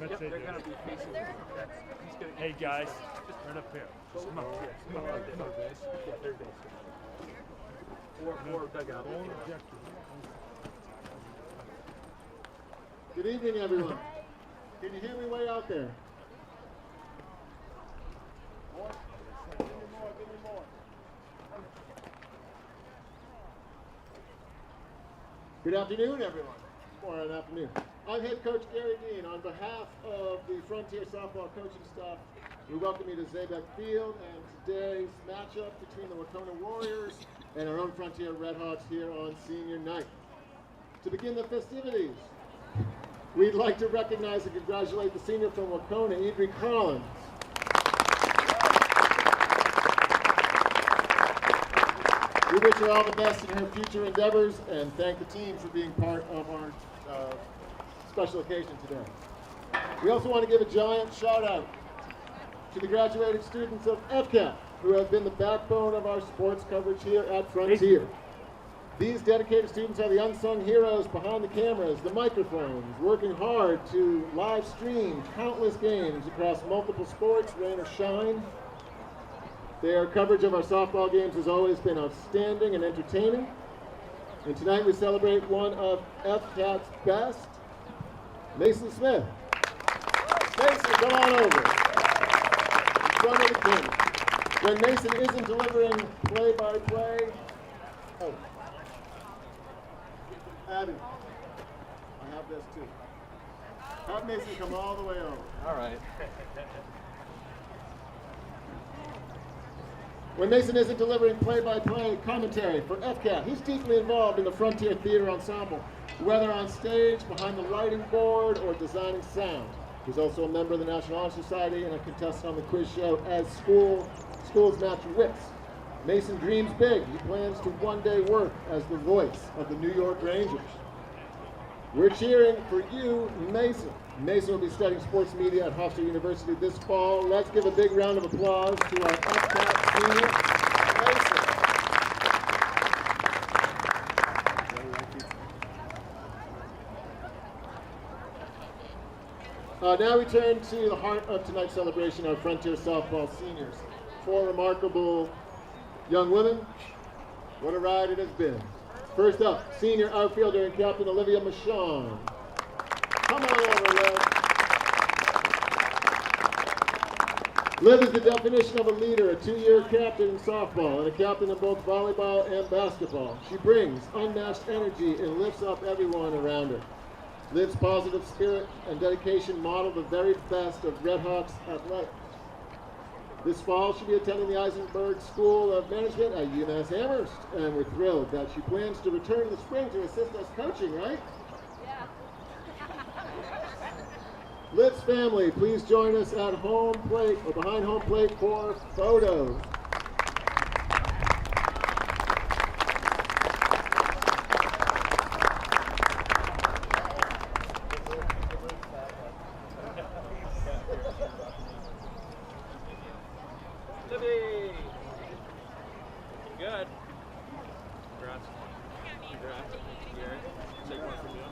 Yep, they're going to be facing. Hey guys, right up here. Come on. Come on. Yeah, third base. Four dugout. Good evening, everyone. Can you hear me way out there? More? Give me more. Good afternoon, everyone. Or an afternoon. I'm head coach Gary Dean. On behalf of the Frontier softball coaching staff, we welcome you to Zabeck Field and today's matchup between the Wahconah Warriors and our own Frontier Redhawks here on senior night. To begin the festivities, we'd like to recognize and congratulate the senior from Wahconah, Idri Collins. We wish her all the best in her future endeavors and thank the team for being part of our special occasion today. We also want to give a giant shout out to the graduating students of FCAT who have been the backbone of our sports coverage here at Frontier. These dedicated students are the unsung heroes behind the cameras, the microphones, working hard to live stream countless games across multiple sports, rain or shine. Their coverage of our softball games has always been outstanding and entertaining. And tonight we celebrate one of FCAT's best, Mason Smith. Mason, come on over. In front of the camera. When Mason isn't delivering play-by-play, oh, Abby, I have this too. Have Mason come all the way over. All right. When Mason isn't delivering play-by-play commentary for FCAT, he's deeply involved in the Frontier Theater Ensemble, whether on stage, behind the lighting board, or designing sound. He's also a member of the National Honor Society and a contestant on the quiz show as Schools Match Wits. Mason dreams big. He plans to one day work as the voice of the New York Rangers. We're cheering for you, Mason. Mason will be studying sports media at Hofstra University this fall. Let's give a big round of applause to our FCAT senior, Mason. Now we turn to the heart of tonight's celebration, our Frontier softball seniors. Four remarkable young women. What a ride it has been. First up, senior outfielder and captain Olivia Michon. Come on over, Liv. Liv is the definition of a leader, a 2-year captain in softball and a captain in both volleyball and basketball. She brings unmatched energy and lifts up everyone around her. Liv's positive spirit and dedication model the very best of Redhawks athletics. This fall, she'll be attending the Eisenberg School of Management at UMass Amherst, and we're thrilled that she plans to return in the spring to assist us coaching, right? Yeah. Liv's family, please join us at home plate or behind home plate for photos. Libby! Good. Congrats. Congrats. Gary, take one from you.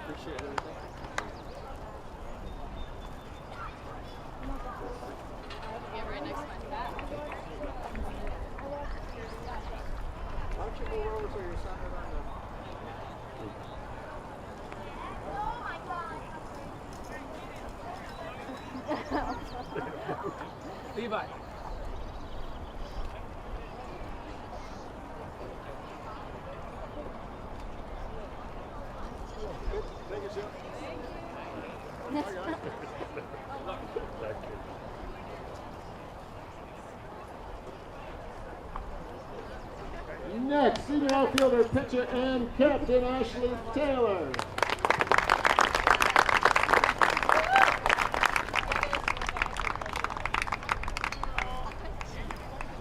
Appreciate everything. Get right next to my bat. Why don't you move over so you're centered on the... Levi. Thank you, sir. Next, senior outfielder, pitcher, and captain Ashley Taylor.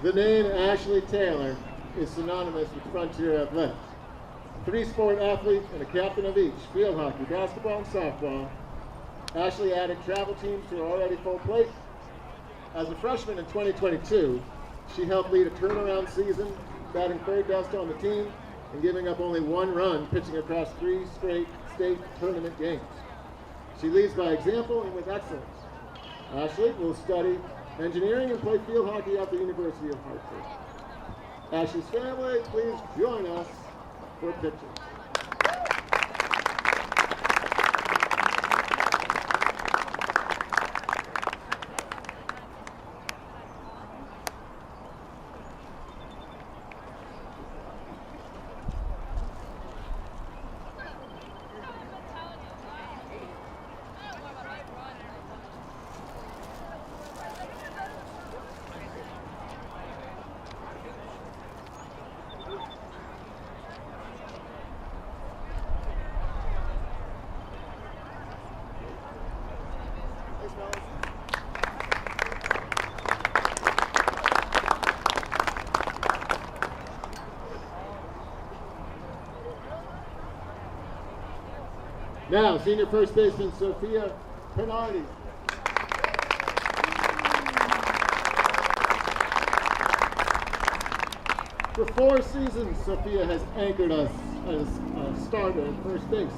The name Ashley Taylor is synonymous with Frontier Athletics. 3-sport athlete and a captain of each, field hockey, basketball, and softball. Ashley added travel teams to her already full plate. As a freshman in 2022, she helped lead a turnaround season, batting third best on the team and giving up only 1 run, pitching across 3 straight state tournament games. She leads by example and with excellence. Ashley will study engineering and play field hockey at the University of Hartford. Ashley's family, please join us for pictures. Now, senior first baseman Sophia Bernardi. For 4 seasons, Sophia has anchored us as a starter at first base.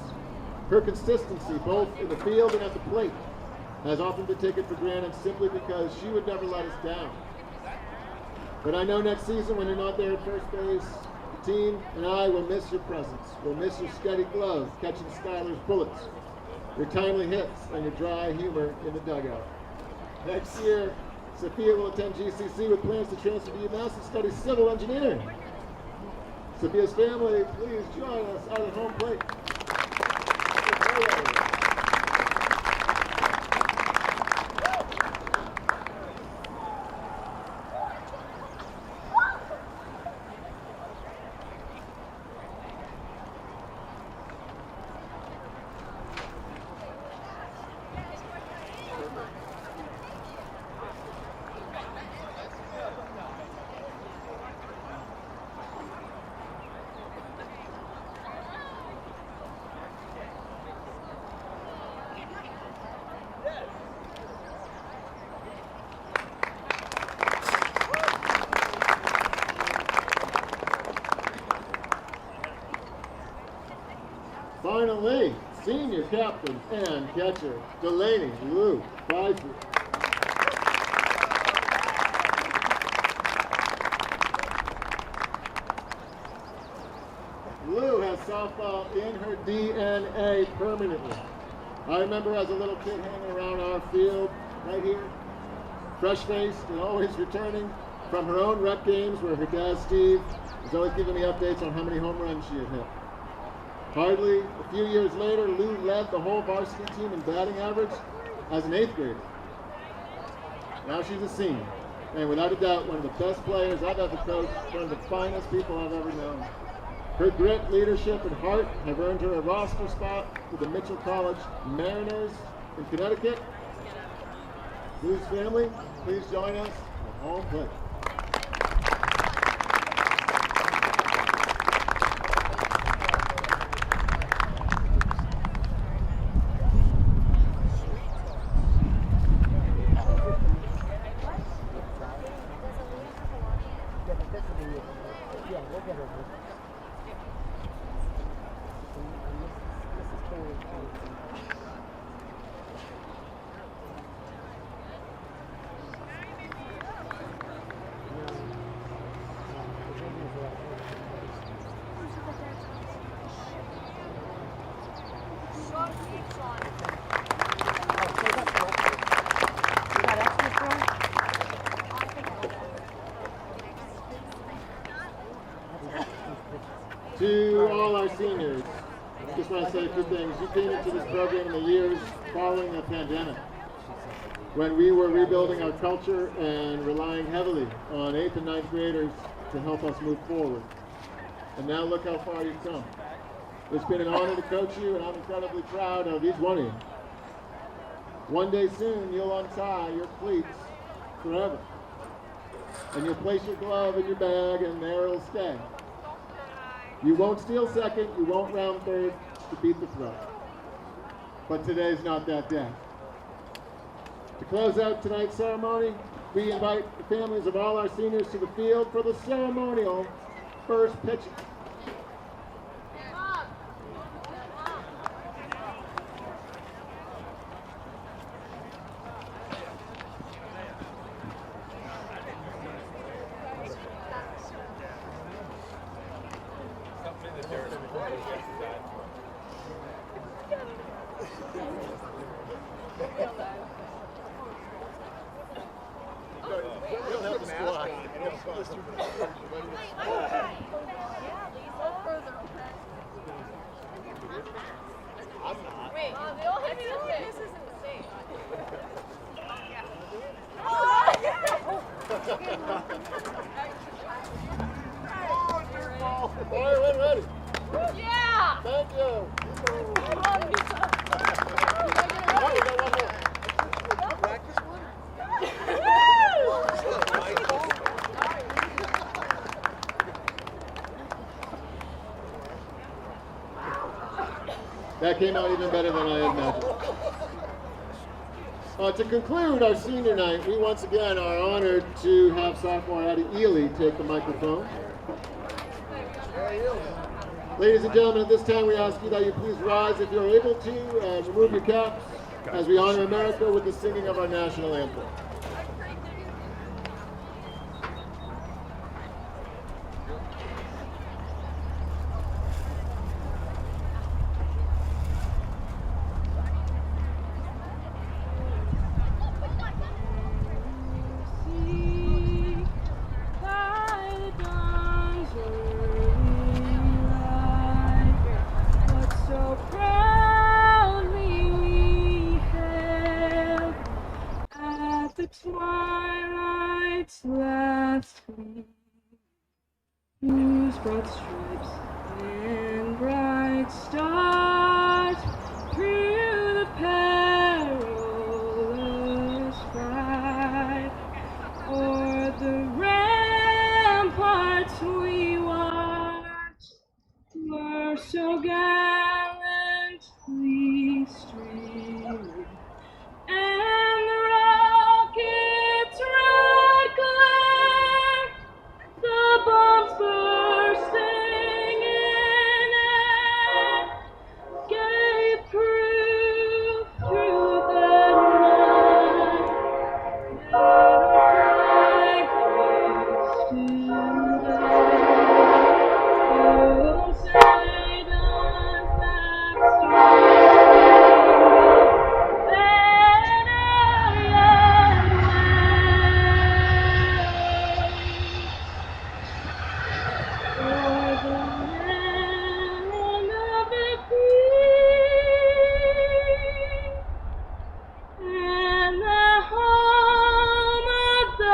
Her consistency, both in the field and at the plate, has often been taken for granted simply because she would never let us down. But I know next season when you're not there at first base, the team and I will miss your presence. We'll miss your steady glove catching Skylar's bullets, your timely hits, and your dry humor in the dugout. Next year, Sophia will attend GCC with plans to transfer to UMass and study civil engineering. Sophia's family, please join us out at home plate. Finally, senior captain and catcher, Delaney Lou Pfeiffer. Lou has softball in her DNA permanently. I remember as a little kid hanging around our field right here, fresh-faced and always returning from her own rec games where her dad, Steve, was always giving me updates on how many home runs she had hit. Hardly a few years later, Lou led the whole varsity team in batting average as an 8th grader. Now she's a senior, and without a doubt, one of the best players I've ever coached, one of the finest people I've ever known. Her grit, leadership, and heart have earned her a roster spot with the Mitchell College Mariners in Connecticut. Lou's family, please join us at home plate. To all our seniors, I just want to say a few things. You came into this program in the years following the pandemic, when we were rebuilding our culture and relying heavily on 8th and 9th graders to help us move forward. And now look how far you've come. It's been an honor to coach you, and I'm incredibly proud of each one of you. One day soon, you'll untie your cleats forever. And you'll place your glove in your bag, and there it'll stay. You won't steal second, you won't round third to beat the throw. But today's not that day. To close out tonight's ceremony, we invite the families of all our seniors to the field for the ceremonial first pitch. Wait, they all hit me the same. This isn't the same. All right, ready. Yeah! Thank you. Come on, Lisa. Oh, we got one more. That came out even better than I had imagined. To conclude our senior night, we once again are honored to have sophomore Addie Ely take the microphone. Ladies and gentlemen, at this time we ask you that you please rise if you're able to and remove your caps as we honor America with the singing of our national anthem. Twilight's last gleam, whose broad stripes and bright stars through the perilous fight, o'er the ramparts we watched, were so gallantly streaming. And the rocket's red glare, the bombs bursting in air, gave proof through the night that our flag was still there. Oh, say does that and the home of the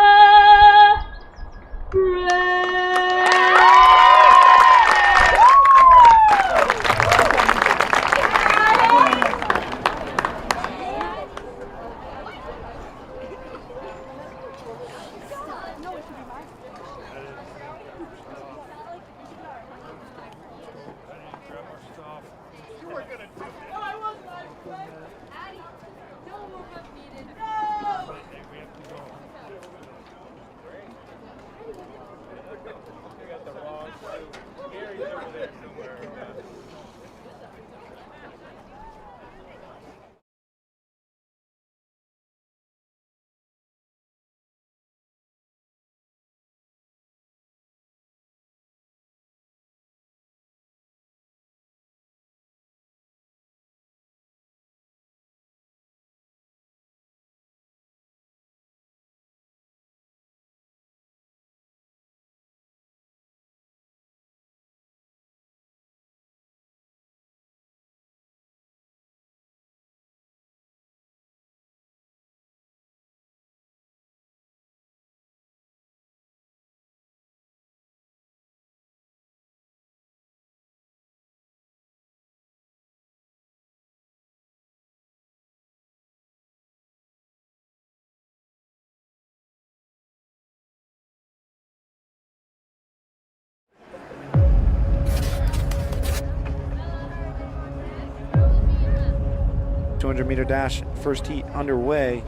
.200-meter dash, first heat underway.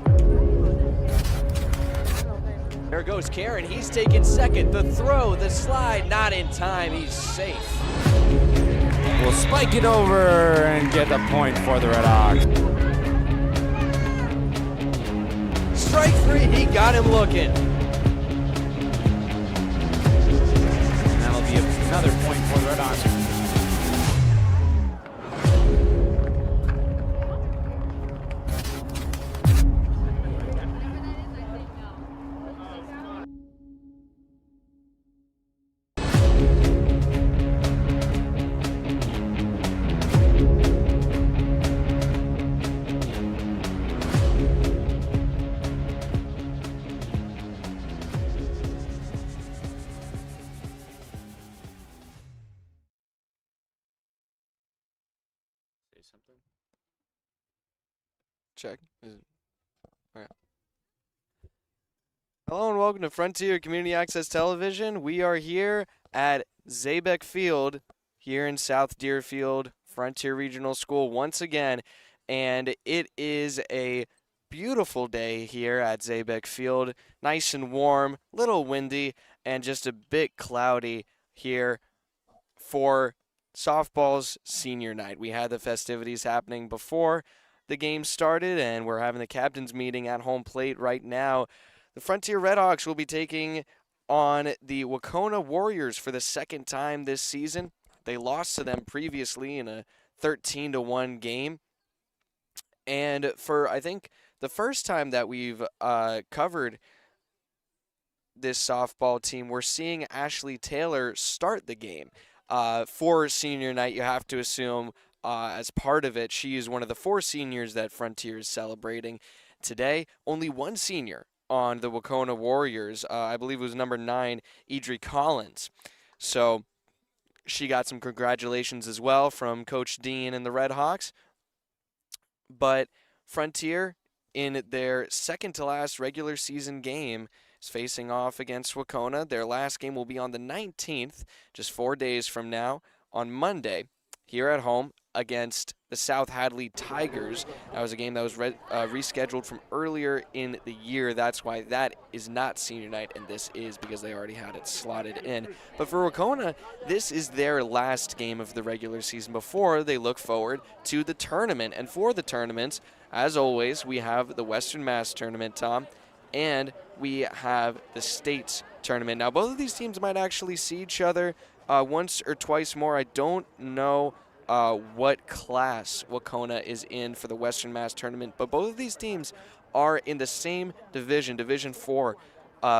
There goes Karen, he's taking second. The throw, the slide, not in time, he's safe. Will spike it over and get the point for the Red Hawks. Strike three, he got him looking. And that'll be another point for the Red Hawks. Check. All right. Hello and welcome to Frontier Community Access Television. We are here at Zabeck Field here in South Deerfield, Frontier Regional School once again, and it is a beautiful day here at Zabeck Field. Nice and warm, little windy, and just a bit cloudy here for softball's senior night. We had the festivities happening before the game started, and we're having the captain's meeting at home plate right now. The Frontier Redhawks will be taking on the Wahconah Warriors for the second time this season. They lost to them previously in a 13-1 game. And for, I think, the first time that we've covered this softball team, we're seeing Ashley Taylor start the game. For senior night, you have to assume as part of it, she is one of the 4 seniors that Frontier is celebrating today. Only one senior on the Wahconah Warriors. I believe it was number 9, Idri Collins. So she got some congratulations as well from Coach Dean and the Redhawks. But Frontier, in their second-to-last regular season game, is facing off against Wahconah. Their last game will be on the 19th, just 4 days from now, on Monday, here at home against the South Hadley Tigers. That was a game that was rescheduled from earlier in the year. That's why that is not senior night, and this is because they already had it slotted in. But for Wahconah, this is their last game of the regular season before they look forward to the tournament. And for the tournaments, as always, we have the Western Mass tournament, Tom, and we have the States tournament. Now, both of these teams might actually see each other once or twice more. I don't know what class Wahconah is in for the Western Mass tournament, but both of these teams are in the same division, Division 4,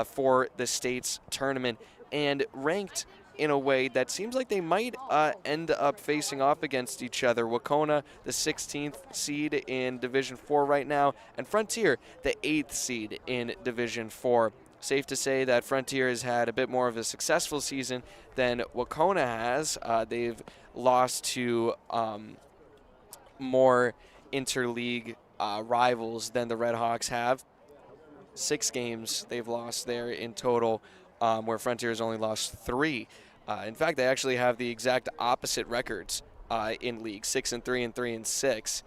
for the States tournament, and ranked in a way that seems like they might end up facing off against each other. Wahconah, the 16th seed in Division 4 right now, and Frontier, the 8th seed in Division 4. Safe to say that Frontier has had a bit more of a successful season than Wahconah has. They've lost to more interleague rivals than the Redhawks have. 6 games they've lost there in total, where Frontier has only lost 3. In fact, they actually have the exact opposite records in league, 6-3 and 3-6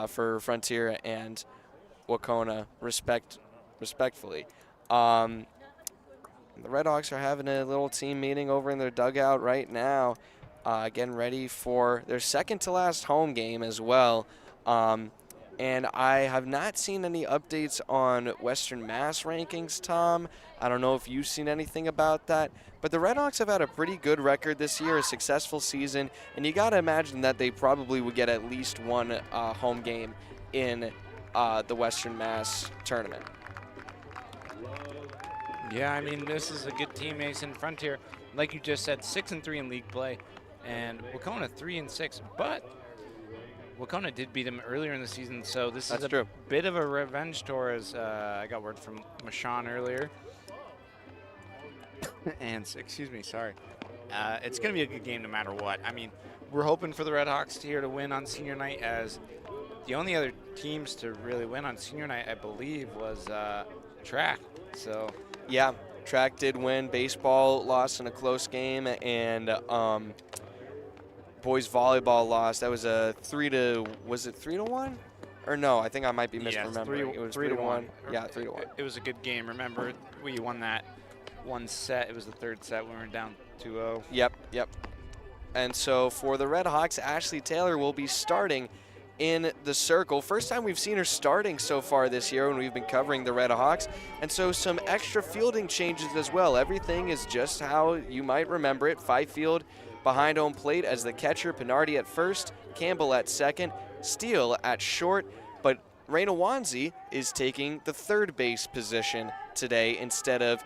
for Frontier and Wahconah, respectfully. The Redhawks are having a little team meeting over in their dugout right now, getting ready for their second-to-last home game as well. And I have not seen any updates on Western Mass rankings, Tom. I don't know if you've seen anything about that. But the Redhawks have had a pretty good record this year, a successful season, and you got to imagine that they probably would get at least one home game in the Western Mass tournament. Yeah, I mean, this is a good team, Mason. Frontier, like you just said, 6-3 in league play, and Wahconah 3-6. But Wahconah did beat them earlier in the season, so this is a bit of a revenge tour, as I got word from Mashawn earlier. And, excuse me, sorry. It's going to be a good game no matter what. I mean, we're hoping for the Redhawks here to win on senior night, as the only other teams to really win on senior night, I believe, was track. So yeah, track did win. Baseball lost in a close game, and boys volleyball lost. That was a 3-1? Or no, I think I might be misremembering. It was 3-1. Yeah, 3-1. It was a good game. Remember, we won that one set. It was the third set when we were down 2-0. Yep. And so for the Redhawks, Ashley Taylor will be starting in the circle. First time we've seen her starting so far this year when we've been covering the Redhawks. And so some extra fielding changes as well. Everything is just how you might remember it. 5-field behind home plate as the catcher, Pinardi at first, Campbell at second, Steele at short. But Raina Wanzi is taking the third base position today instead of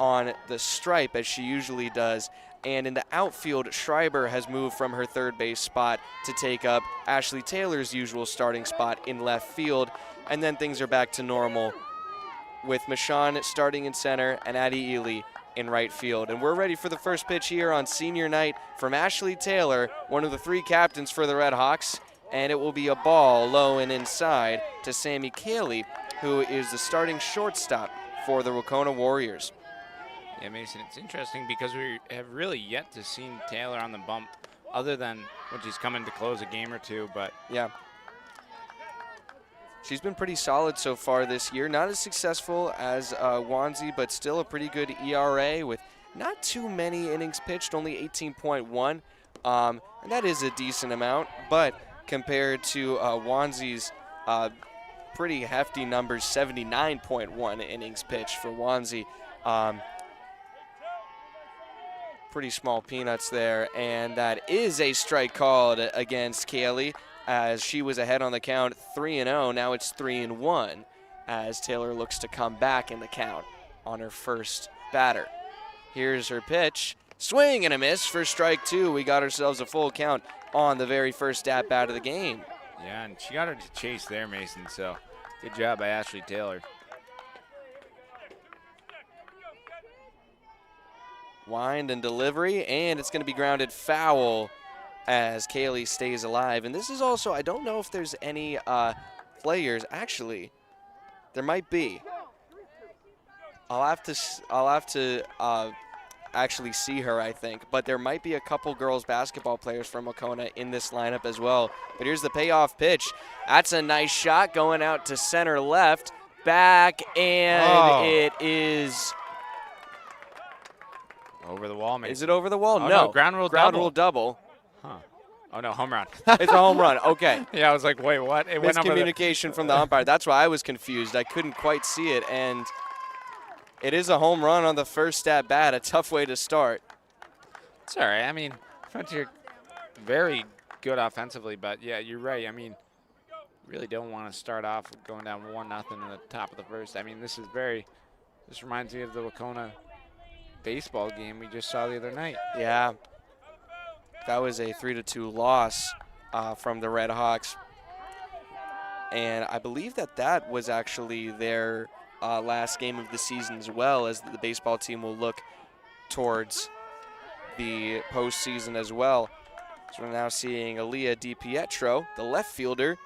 on the stripe as she usually does. And in the outfield, Schreiber has moved from her third base spot to take up Ashley Taylor's usual starting spot in left field. And then things are back to normal with Mashawn starting in center and Addie Ely in right field. And we're ready for the first pitch here on senior night from Ashley Taylor, one of the 3 captains for the Redhawks. And it will be a ball low and inside to Sammy Cayley, who is the starting shortstop for the Wahconah Warriors. Yeah, Mason, it's interesting because we have really yet to see Taylor on the bump other than when she's coming to close a game or two, but yeah. She's been pretty solid so far this year. Not as successful as Wanzi, but still a pretty good ERA with not too many innings pitched, only 18.1. And that is a decent amount, but compared to Wanzi's pretty hefty numbers, 79.1 innings pitched for Wanzi. Pretty small peanuts there, and that is a strike called against Cayley, as she was ahead on the count 3-0. Now it's 3-1 as Taylor looks to come back in the count on her first batter. Here's her pitch. Swing and a miss for strike 2. We got ourselves a full count on the very first at bat of the game. yeah, and she got her to chase there, Mason, so good job by Ashley Taylor. Wind and delivery, and it's going to be grounded foul as Cayley stays alive. And this is also, I don't know if there's any players. Actually, there might be. I'll have to actually see her, I think. But there might be a couple girls basketball players from Wahconah in this lineup as well. But here's the payoff pitch. That's a nice shot going out to center left. Back, and it is over the wall, Mason. Is it over the wall? Oh, no. Ground rule Ground double. rule double. Huh. Oh, no, home run. It's a home run. Okay. Yeah, I was like, wait, what? It went over Miscommunication from the umpire. That's why I was confused. I couldn't quite see it, and it is a home run on the first at bat. A tough way to start. It's all right. I mean, Frontier very good offensively, but yeah, you're right. I mean, really don't want to start off going down 1-0 in the top of the first. I mean, this reminds me of the Wahconah baseball game we just saw the other night. Yeah. That was a 3-2 loss from the Red Hawks. And I believe that was actually their last game of the season as well, as the baseball team will look towards the postseason as well. So we're now seeing Aaliyah DiPietro, the left fielder,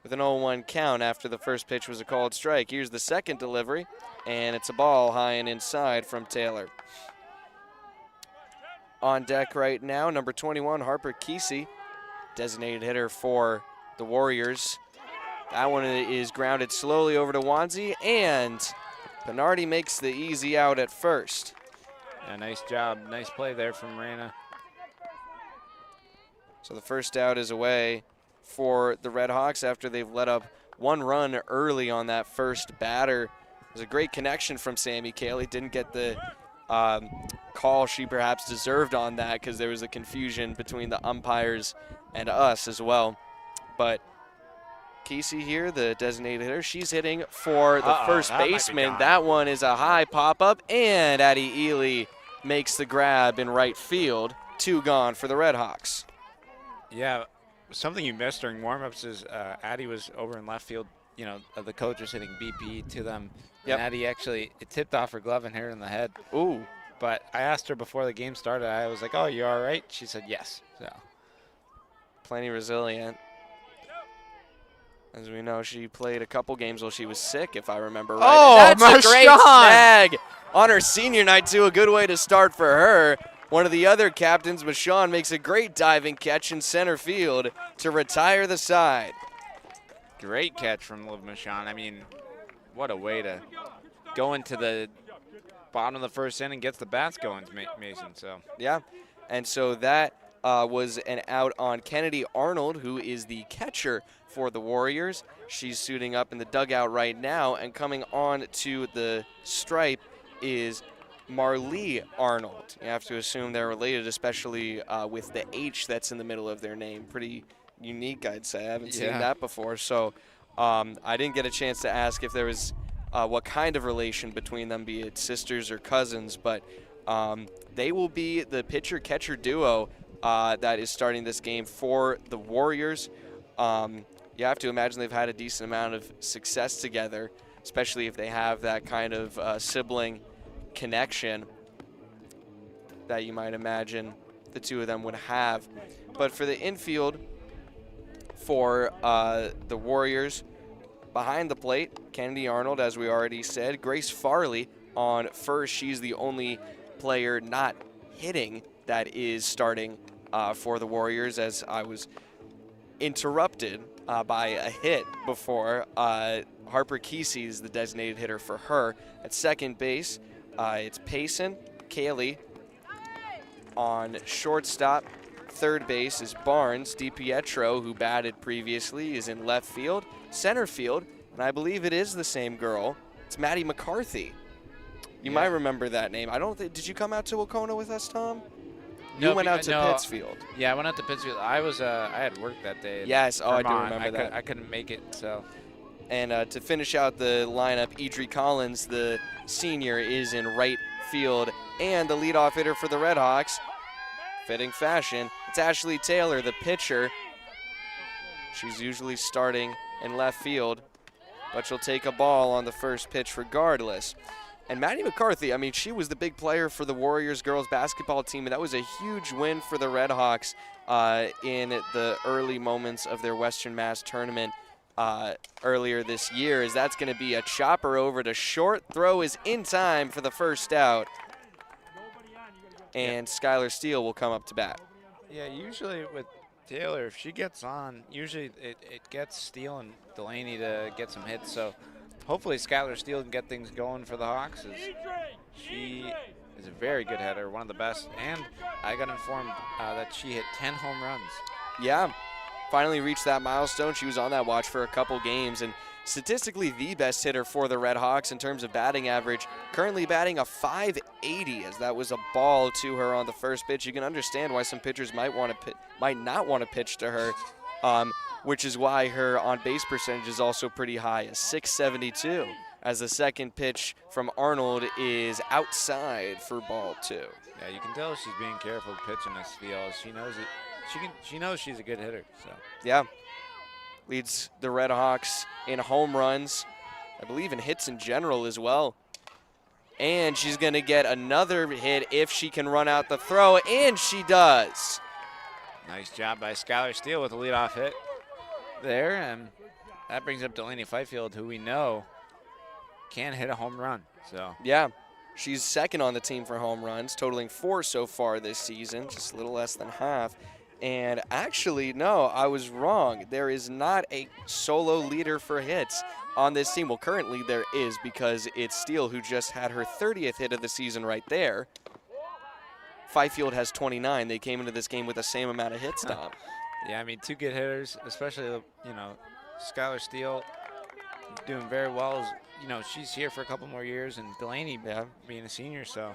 with an 0-1 count after the first pitch was a called strike. Here's the second delivery, and it's a ball high and inside from Taylor. On deck right now, number 21, Harper Kesey, designated hitter for the Warriors. That one is grounded slowly over to Wanzi, and Bernardi makes the easy out at first. Yeah, nice job. Nice play there from Rana. So the first out is away for the Red Hawks after they've let up one run early on that first batter. It was a great connection from Sammy Cayley. Didn't get the call she perhaps deserved on that because there was a confusion between the umpires and us as well. But Kesey here, the designated hitter, she's hitting for the first baseman. That one is a high pop-up, and Addie Ely makes the grab in right field. 2 gone for the Red Hawks. Yeah, something you missed during warm-ups is Addie was over in left field. You know, the coach was hitting BP to them. Yep. And Addie actually, it tipped off her glove and hit her in the head. Ooh. But I asked her before the game started, I was like, oh, you all right? She said yes. So plenty resilient. As we know, she played a couple games while she was sick, if I remember right. Oh, that's a great Marshawn. snag on her senior night, too. A good way to start for her. One of the other captains, Marshawn, makes a great diving catch in center field to retire the side. great catch from Liv Marshawn. I mean, what a way to go into the bottom of the first inning, gets the bats going, Mason. So yeah, and so that was an out on Kennedy Arnold, who is the catcher for the Warriors. She's suiting up in the dugout right now, and coming on to the stripe is Marlee Arnold. You have to assume they're related, especially with the H that's in the middle of their name. Pretty unique, I'd say. I haven't seen that before. So I didn't get a chance to ask if there was what kind of relation between them, be it sisters or cousins, but they will be the pitcher-catcher duo that is starting this game for the Warriors. You have to imagine they've had a decent amount of success together, especially if they have that kind of sibling connection that you might imagine the two of them would have. But for the infield, for the Warriors. Behind the plate, Kennedy Arnold, as we already said. Grace Farley on first. She's the only player not hitting that is starting for the Warriors, as I was interrupted by a hit before. Harper Kesey is the designated hitter for her. At second base, it's Payson, Kaylee. On shortstop, third base is Barnes. DiPietro, who batted previously, is in left field. Center field, and I believe it is the same girl. It's Maddie McCarthy. You might remember that name. I don't think. Did you come out to Wahconah with us, Tom? You went out to Pittsfield. Yeah, I went out to Pittsfield. I had work that day. Yes, I do remember that. I couldn't make it, so. And to finish out the lineup, Idri Collins, the senior, is in right field. And the leadoff hitter for the Redhawks, fitting fashion, it's Ashley Taylor, the pitcher. She's usually starting in left field, but she'll take a ball on the first pitch regardless. And Maddie McCarthy, I mean, she was the big player for the Warriors girls basketball team, and that was a huge win for the Redhawks in the early moments of their Western Mass tournament earlier this year, as that's going to be a chopper over to short. Throw is in time for the first out, and Skylar Steele will come up to bat. Yeah, usually with Taylor, if she gets on, usually it gets Steele and Delaney to get some hits, so hopefully Skylar Steele can get things going for the Hawks. She is a very good hitter, one of the best, and I got informed that she hit 10 home runs. Yeah. Finally reached that milestone. She was on that watch for a couple games, and statistically the best hitter for the Redhawks in terms of batting average, currently batting a .580, as that was a ball to her on the first pitch. You can understand why some pitchers might not want to pitch to her, which is why her on-base percentage is also pretty high, a .672, as the second pitch from Arnold is outside for ball 2. Yeah, you can tell she's being careful pitching this field. She knows it. She knows she's a good hitter. So yeah, leads the Redhawks in home runs, I believe in hits in general as well. And she's going to get another hit if she can run out the throw, and she does. Nice job by Skylar Steele with a leadoff hit there, and that brings up Delaney Fifield, who we know can hit a home run. So yeah, she's second on the team for home runs, totaling 4 so far this season, just a little less than half. And actually, no, I was wrong. There is not a solo leader for hits on this team. Well, currently there is, because it's Steele who just had her 30th hit of the season right there. Fifield has 29. They came into this game with the same amount of hits, Tom. Yeah, I mean, 2 good hitters, especially, Skylar Steele doing very well. She's here for a couple more years, and Delaney being a senior, so.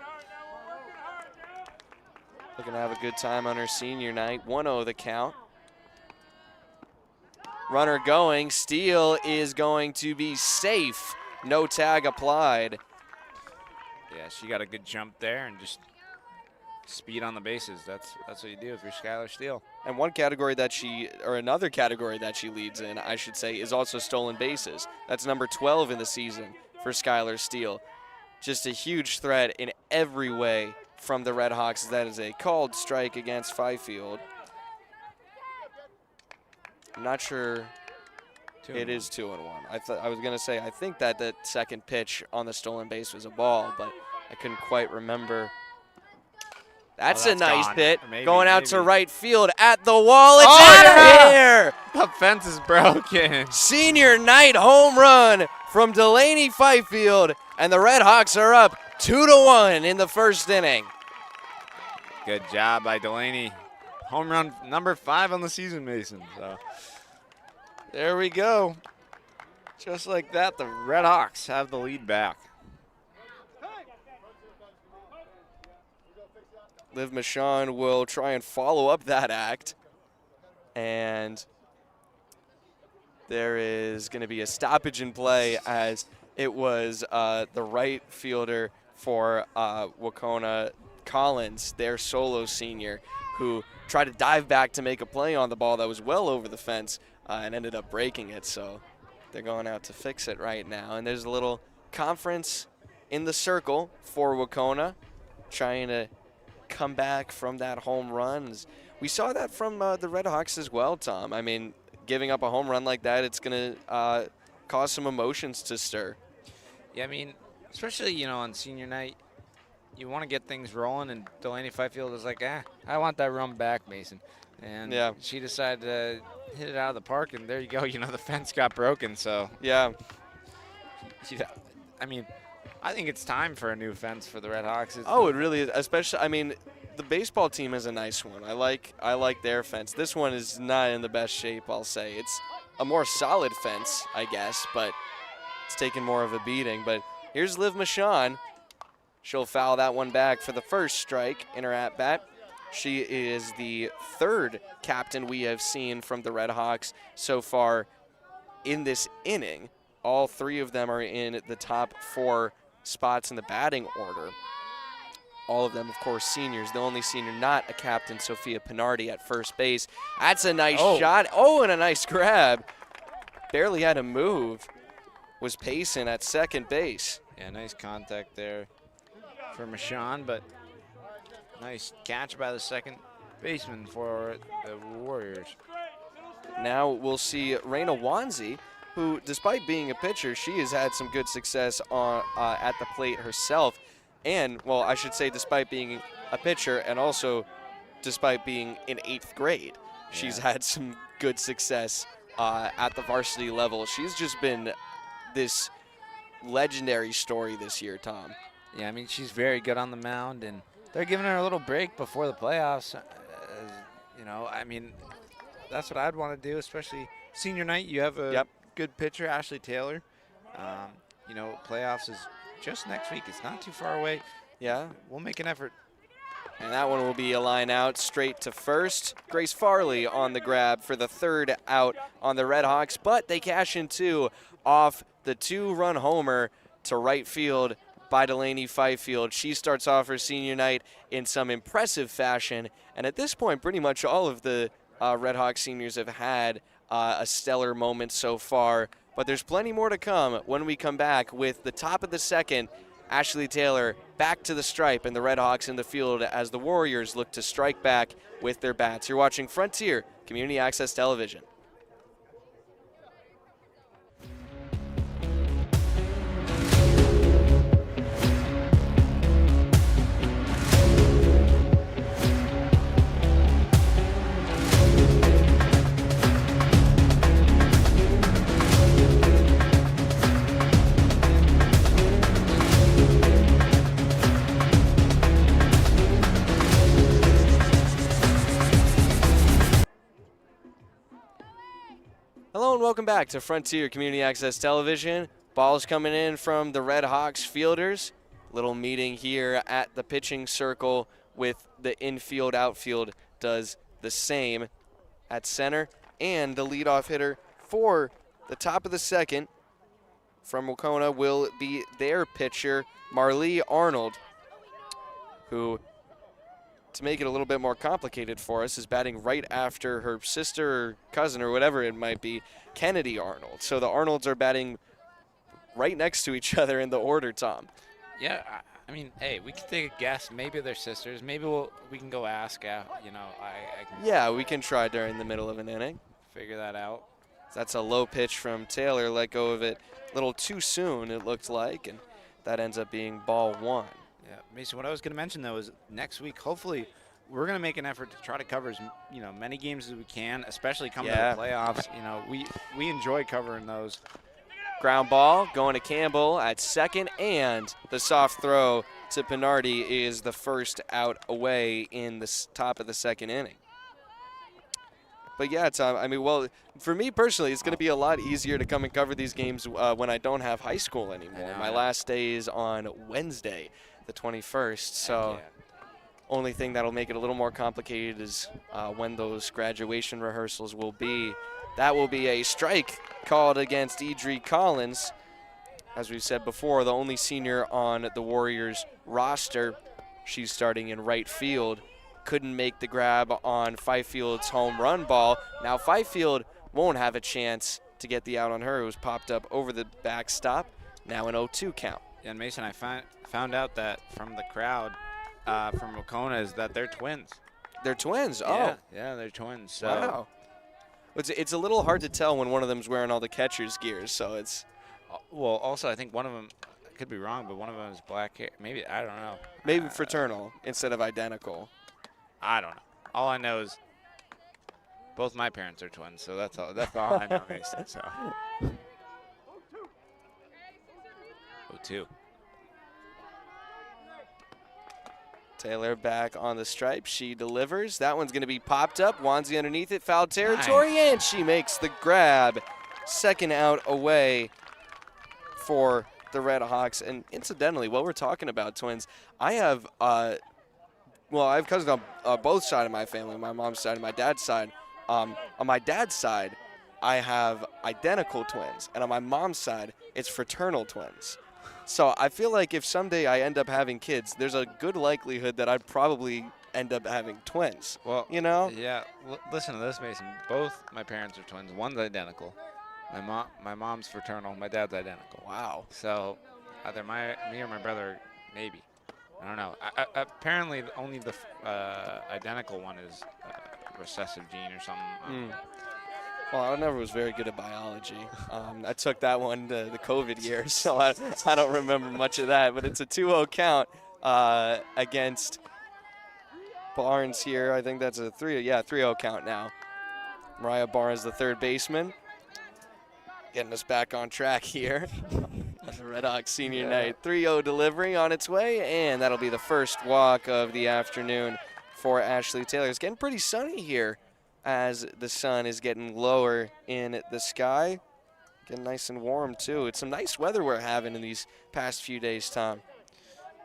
Looking to have a good time on her senior night. 1-0 the count. Runner going. Steele is going to be safe. No tag applied. Yeah, she got a good jump there and just speed on the bases. That's what you do if you're Skylar Steele. And another category that she leads in, I should say, is also stolen bases. That's number 12 in the season for Skylar Steele. Just a huge threat in every way from the Redhawks. That is a called strike against Fifield. I'm not sure. It is 2-1. I was going to say, I think that second pitch on the stolen base was a ball, but I couldn't quite remember. That's a nice hit. Going out to right field at the wall. It's out of here. The fence is broken. Senior night home run from Delaney Fifield, and the Redhawks are up 2-1 in the first inning. Good job by Delaney. Home run number 5 on the season, Mason. So there we go. Just like that, the Redhawks have the lead back. Liv Michon will try and follow up that act. And there is going to be a stoppage in play, as it was the right fielder for Wahconah, Collins, their solo senior, who tried to dive back to make a play on the ball that was well over the fence and ended up breaking it. So they're going out to fix it right now. And there's a little conference in the circle for Wahconah, trying to come back from that home run. We saw that from the Redhawks as well, Tom. I mean, giving up a home run like that, it's going to cause some emotions to stir. Yeah, I mean, especially, you know, on senior night, you want to get things rolling, and Delaney Fifield was like, I want that run back, Mason. And she decided to hit it out of the park, and there you go. You know, the fence got broken, so. Yeah. I mean, I think it's time for a new fence for the Red Hawks. It really is. Especially, I mean, the baseball team is a nice one. I like their fence. This one is not in the best shape, I'll say. It's a more solid fence, I guess, but it's taken more of a beating. But here's Liv Michon. She'll foul that one back for the first strike in her at-bat. She is the third captain we have seen from the Red Hawks so far in this inning. All three of them are in the top 4 spots in the batting order. All of them, of course, seniors. The only senior not a captain, Sophia Pinardi at first base. That's a nice shot. Oh, and a nice grab. Barely had to move. Was pacing at second base. Yeah, nice contact there for Michon, but nice catch by the second baseman for the Warriors. Now we'll see Raina Wanzi, who, despite being a pitcher, she has had some good success on at the plate herself. And, well, I should say despite being a pitcher and also despite being in 8th grade, she's had some good success at the varsity level. She's just been this legendary story this year, Tom. Yeah, I mean, she's very good on the mound, and they're giving her a little break before the playoffs. You know, I mean, that's what I'd want to do, especially senior night. You have a good pitcher, Ashley Taylor. You know, playoffs is just next week. It's not too far away. Yeah. We'll make an effort. And that one will be a line out straight to first. Grace Farley on the grab for the third out on the Red Hawks, but they cash in 2 off the 2-run homer to right field by Delaney Fifield. She starts off her senior night in some impressive fashion, and at this point, pretty much all of the Red Hawks seniors have had a stellar moment so far, but there's plenty more to come when we come back with the top of the second. Ashley Taylor back to the stripe, and the Red Hawks in the field as the Warriors look to strike back with their bats. You're watching Frontier Community Access Television. Hello and welcome back to Frontier Community Access Television. Ball's coming in from the Red Hawks fielders. Little meeting here at the pitching circle with the infield, outfield does the same at center. And the leadoff hitter for the top of the second from Wahconah will be their pitcher, Marlee Arnold, who, to make it a little bit more complicated for us, is batting right after her sister or cousin or whatever it might be, Kennedy Arnold. So the Arnolds are batting right next to each other in the order, Tom. Yeah, I mean, hey, we can take a guess. Maybe they're sisters. Maybe we can go ask. You know, I can. Yeah, we can try during the middle of an inning. Figure that out. That's a low pitch from Taylor. Let go of it a little too soon, it looked like, and that ends up being ball 1. Yeah, Mason, what I was going to mention, though, is next week, hopefully, we're going to make an effort to try to cover as many games as we can, especially coming to the playoffs. You know, we enjoy covering those. Ground ball going to Campbell at second, and the soft throw to Pinardi is the first out away in the top of the second inning. But yeah, Tom, I mean, well, for me personally, it's going to be a lot easier to come and cover these games when I don't have high school anymore. My last day is on Wednesday, the 21st, so only thing that'll make it a little more complicated is when those graduation rehearsals will be. That will be a strike called against Idri Collins. As we've said before, the only senior on the Warriors roster. She's starting in right field. Couldn't make the grab on Fifield's home run ball. Now Fifield won't have a chance to get the out on her. It was popped up over the backstop. Now an 0-2 count. Yeah, and Mason, I found out that from the crowd from Wahconah is that they're twins. They're twins? Yeah, oh. Yeah, they're twins. So. Wow. It's a little hard to tell when one of them's wearing all the catcher's gears, so it's. Well, also I think one of them, I could be wrong, but one of them is black hair. Maybe, I don't know. Maybe fraternal instead of identical. I don't know. All I know is both my parents are twins, so that's all I know, Mason. So. 0-2. Taylor back on the stripe. She delivers. That one's going to be popped up. Wanzi underneath it. Foul territory, Nice. and she makes the grab. Second out away for the Red Hawks. And incidentally, while we're talking about twins, I have I have cousins on both sides of my family, my mom's side and my dad's side. On my dad's side, I have identical twins, and on my mom's side, it's fraternal twins. So I feel like if someday I end up having kids, there's a good likelihood that I'd probably end up having twins. Well, you know? Yeah. Listen to this, Mason. Both my parents are twins. One's identical. My mom's fraternal. My dad's identical. Wow. So either me or my brother, maybe. I don't know. Apparently, only the identical one is a recessive gene or something. Well, I never was very good at biology. I took that one the COVID year, so I don't remember much of that. But it's a 2-0 count against Barnes here. I think that's a 3-0 count now. Mariah Barnes, the third baseman, getting us back on track here. The Red Hawks senior night. 3-0 delivery on its way, and that'll be the first walk of the afternoon for Ashley Taylor. It's getting pretty sunny here as the sun is getting lower in the sky. Getting nice and warm, too. It's some nice weather we're having in these past few days, Tom.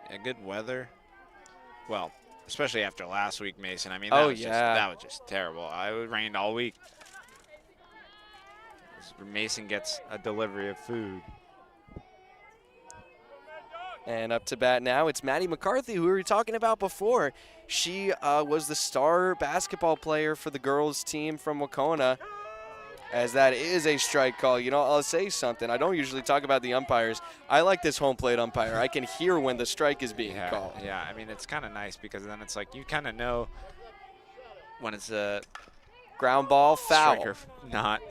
Yeah, good weather. Well, especially after last week, Mason. I mean, that was just terrible. It rained all week. Mason gets a delivery of food. And up to bat now, it's Maddie McCarthy, who we were talking about before. She was the star basketball player for the girls' team from Wahconah, as that is a strike call. You know, I'll say something. I don't usually talk about the umpires. I like this home plate umpire. I can hear when the strike is being called. Yeah, I mean, it's kind of nice because then it's like you kind of know when it's a ground ball foul. Striker, not.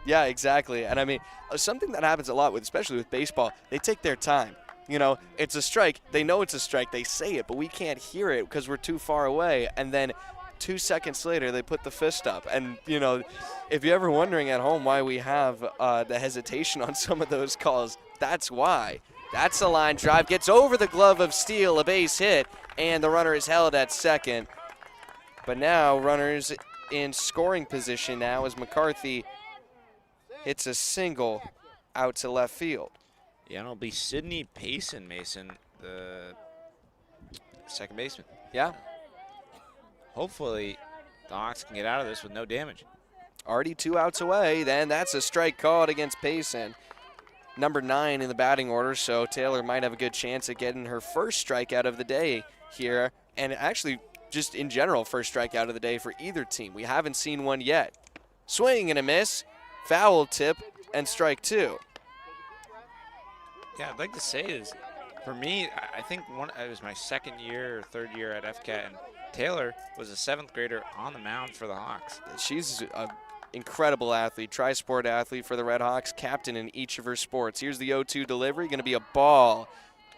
Yeah, exactly. And I mean, something that happens a lot with, especially with baseball, they take their time. You know, it's a strike. They know it's a strike. They say it, but we can't hear it because we're too far away. And then 2 seconds later, they put the fist up. And, you know, if you're ever wondering at home why we have the hesitation on some of those calls, that's why. That's a line drive. Gets over the glove of Steele, a base hit, and the runner is held at second. But now runners in scoring position now as McCarthy hits a single out to left field. Yeah, and it'll be Sydney Payson, Mason, the second baseman. Yeah. Hopefully, the Hawks can get out of this with no damage. Already 2 outs away. Then that's a strike called against Payson. Number 9 in the batting order, so Taylor might have a good chance at getting her first strikeout of the day here. And actually, just in general, first strikeout of the day for either team. We haven't seen one yet. Swing and a miss, foul tip, and strike 2. Yeah, I'd like to say is, for me, I think it was my second year or third year at FCAT, and Taylor was a 7th grader on the mound for the Hawks. She's an incredible athlete, tri-sport athlete for the Red Hawks, captain in each of her sports. Here's the 0-2 delivery, going to be a ball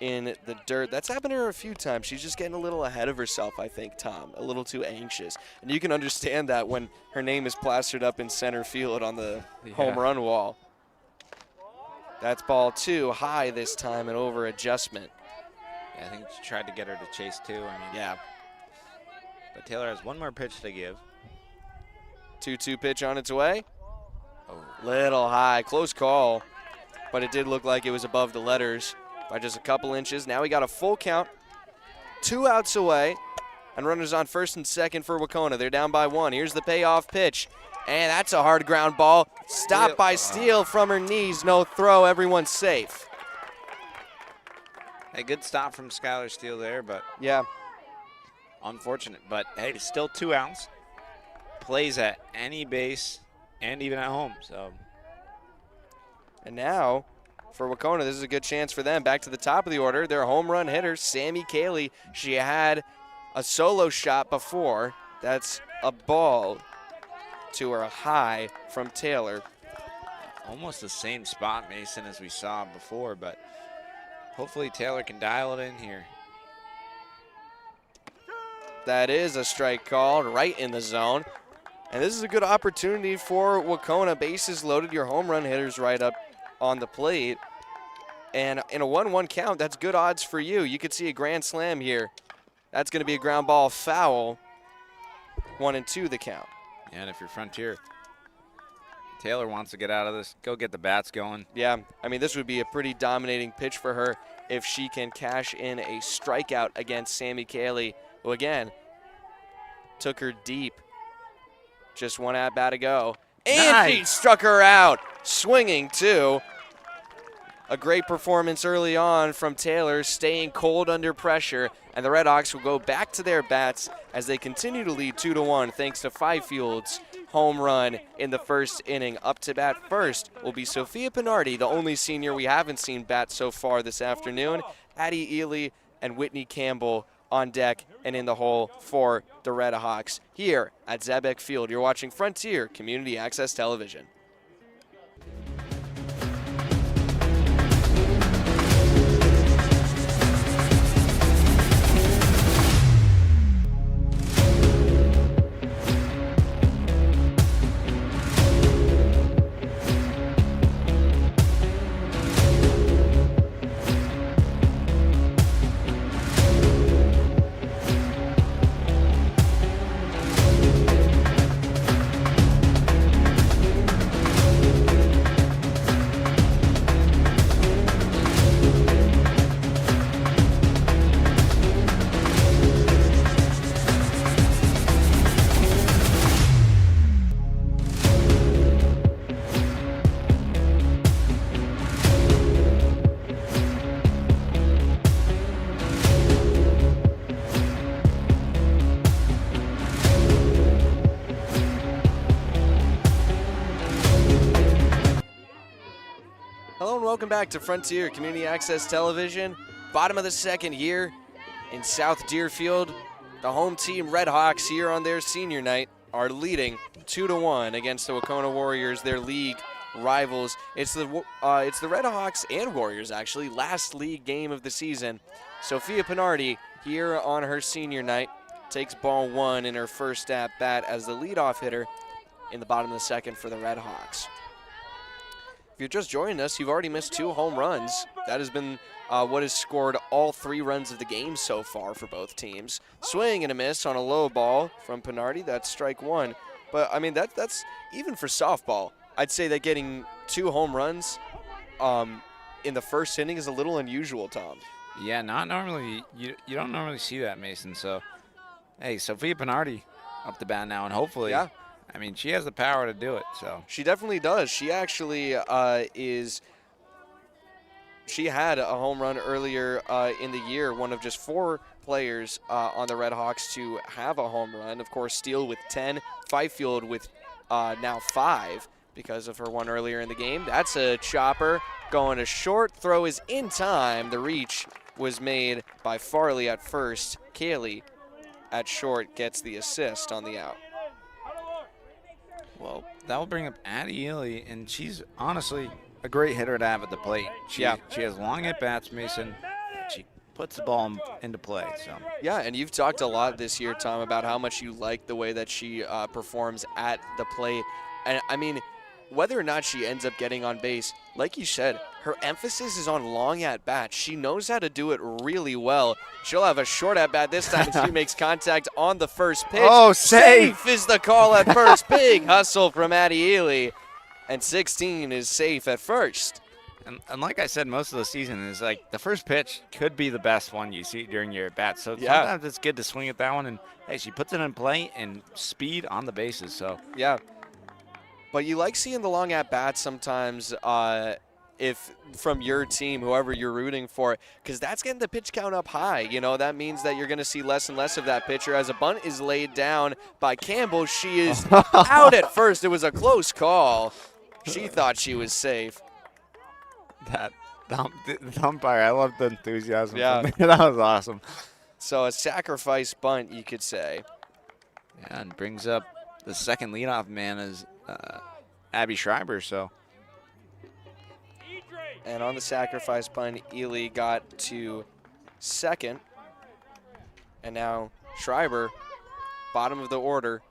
in the dirt. That's happened to her a few times. She's just getting a little ahead of herself, I think, Tom, a little too anxious. And you can understand that when her name is plastered up in center field on the home run wall. That's ball 2, high this time, and over adjustment. Yeah, I think she tried to get her to chase 2. I mean, yeah. But Taylor has one more pitch to give. 2-2 pitch on its way. Oh. Little high, close call, but it did look like it was above the letters by just a couple inches. Now we got a full count, 2 outs away, and runners on first and second for Wahconah. They're down by 1. Here's the payoff pitch, and that's a hard ground ball. Stopped by Steele from her knees. No throw. Everyone's safe. A good stop from Skylar Steele there, but yeah, unfortunate. But hey, it's still 2 outs. Plays at any base and even at home. So, and now for Wahconah, this is a good chance for them. Back to the top of the order, their home run hitter, Sammy Cayley. She had a solo shot before. That's a ball. to her high from Taylor. Almost the same spot, Mason, as we saw before, but hopefully Taylor can dial it in here. That is a strike called right in the zone. And this is a good opportunity for Wahconah. Bases loaded, your home run hitters right up on the plate. And in a 1-1 count, that's good odds for you. You could see a grand slam here. That's going to be a ground ball foul. 1-2 the count. And if you're Frontier, Taylor wants to get out of this, go get the bats going. Yeah, I mean, this would be a pretty dominating pitch for her if she can cash in a strikeout against Sammy Cayley, who again took her deep. Just one at bat to go. And she struck her out, swinging too. A great performance early on from Taylor, staying cold under pressure, and the Redhawks will go back to their bats as they continue to lead 2-1 thanks to Fifield's home run in the first inning. Up to bat first will be Sophia Pinardi, the only senior we haven't seen bat so far this afternoon. Addie Ely and Whitney Campbell on deck and in the hole for the Redhawks here at Zebeck Field. You're watching Frontier Community Access Television. Hello and welcome back to Frontier Community Access Television. Bottom of the second here in South Deerfield. The home team Redhawks here on their senior night are leading 2-1 against the Wahconah Warriors, their league rivals. It's the Redhawks and Warriors actually, last league game of the season. Sophia Pinardi here on her senior night takes ball one in her first at bat as the leadoff hitter in the bottom of the second for the Redhawks. If you're just joining us, you've already missed 2 home runs. That has been what has scored all 3 runs of the game so far for both teams. Swing and a miss on a low ball from Pinardi. That's strike 1. But, I mean, that's even for softball. I'd say that getting 2 home runs in the first inning is a little unusual, Tom. Yeah, not normally. You don't normally see that, Mason. So, hey, Sophia Pinardi up the bat now, and hopefully, yeah. I mean, she has the power to do it. So she definitely does. She actually She had a home run earlier in the year, one of just 4 players on the Redhawks to have a home run. Of course, Steele with 10, Fifield with now 5 because of her one earlier in the game. That's a chopper going to short. Throw is in time. The reach was made by Farley at first. Cayley at short gets the assist on the out. Well, that will bring up Addie Ely, and she's honestly a great hitter to have at the plate. She has long at-bats, Mason. She puts the ball into play. So yeah, and you've talked a lot this year, Tom, about how much you like the way that she performs at the plate. And, I mean, whether or not she ends up getting on base, like you said, her emphasis is on long at-bats. She knows how to do it really well. She'll have a short at-bat this time as she makes contact on the first pitch. Oh, safe is the call at first. Big hustle from Addie Ely. And 16 is safe at first. And like I said, most of the season is like the first pitch could be the best one you see during your at-bat. So sometimes it's good to swing at that one. And, hey, she puts it in play and speed on the bases. So yeah. But you like seeing the long at-bats sometimes if from your team, whoever you're rooting for, because that's getting the pitch count up high. You know, that means that you're going to see less and less of that pitcher. As a bunt is laid down by Campbell, she is out at first. It was a close call. She thought she was safe. The umpire, I love the enthusiasm. Yeah. That was awesome. So a sacrifice bunt, you could say. Yeah, and brings up the second leadoff man is Abby Schreiber. So. And on the sacrifice bunt, Ely got to second. And now Schreiber, bottom of the order.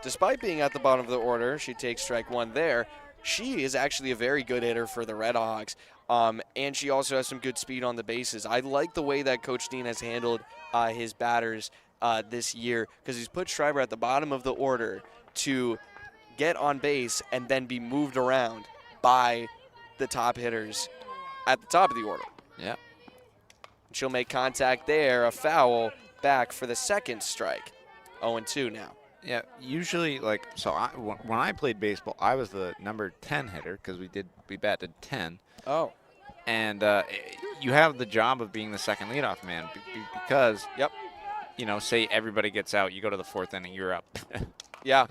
Despite being at the bottom of the order, she takes strike one there. She is actually a very good hitter for the Red Hawks. And she also has some good speed on the bases. I like the way that Coach Dean has handled his batters this year, because he's put Schreiber at the bottom of the order to get on base and then be moved around by the top hitters at the top of the order. Yeah. She'll make contact there, a foul back for the second strike. 0-2 now. Yeah, usually, when I played baseball, I was the number 10 hitter because we batted 10. Oh. And you have the job of being the second leadoff man because, yep, say everybody gets out, you go to the fourth inning, you're up. Yeah.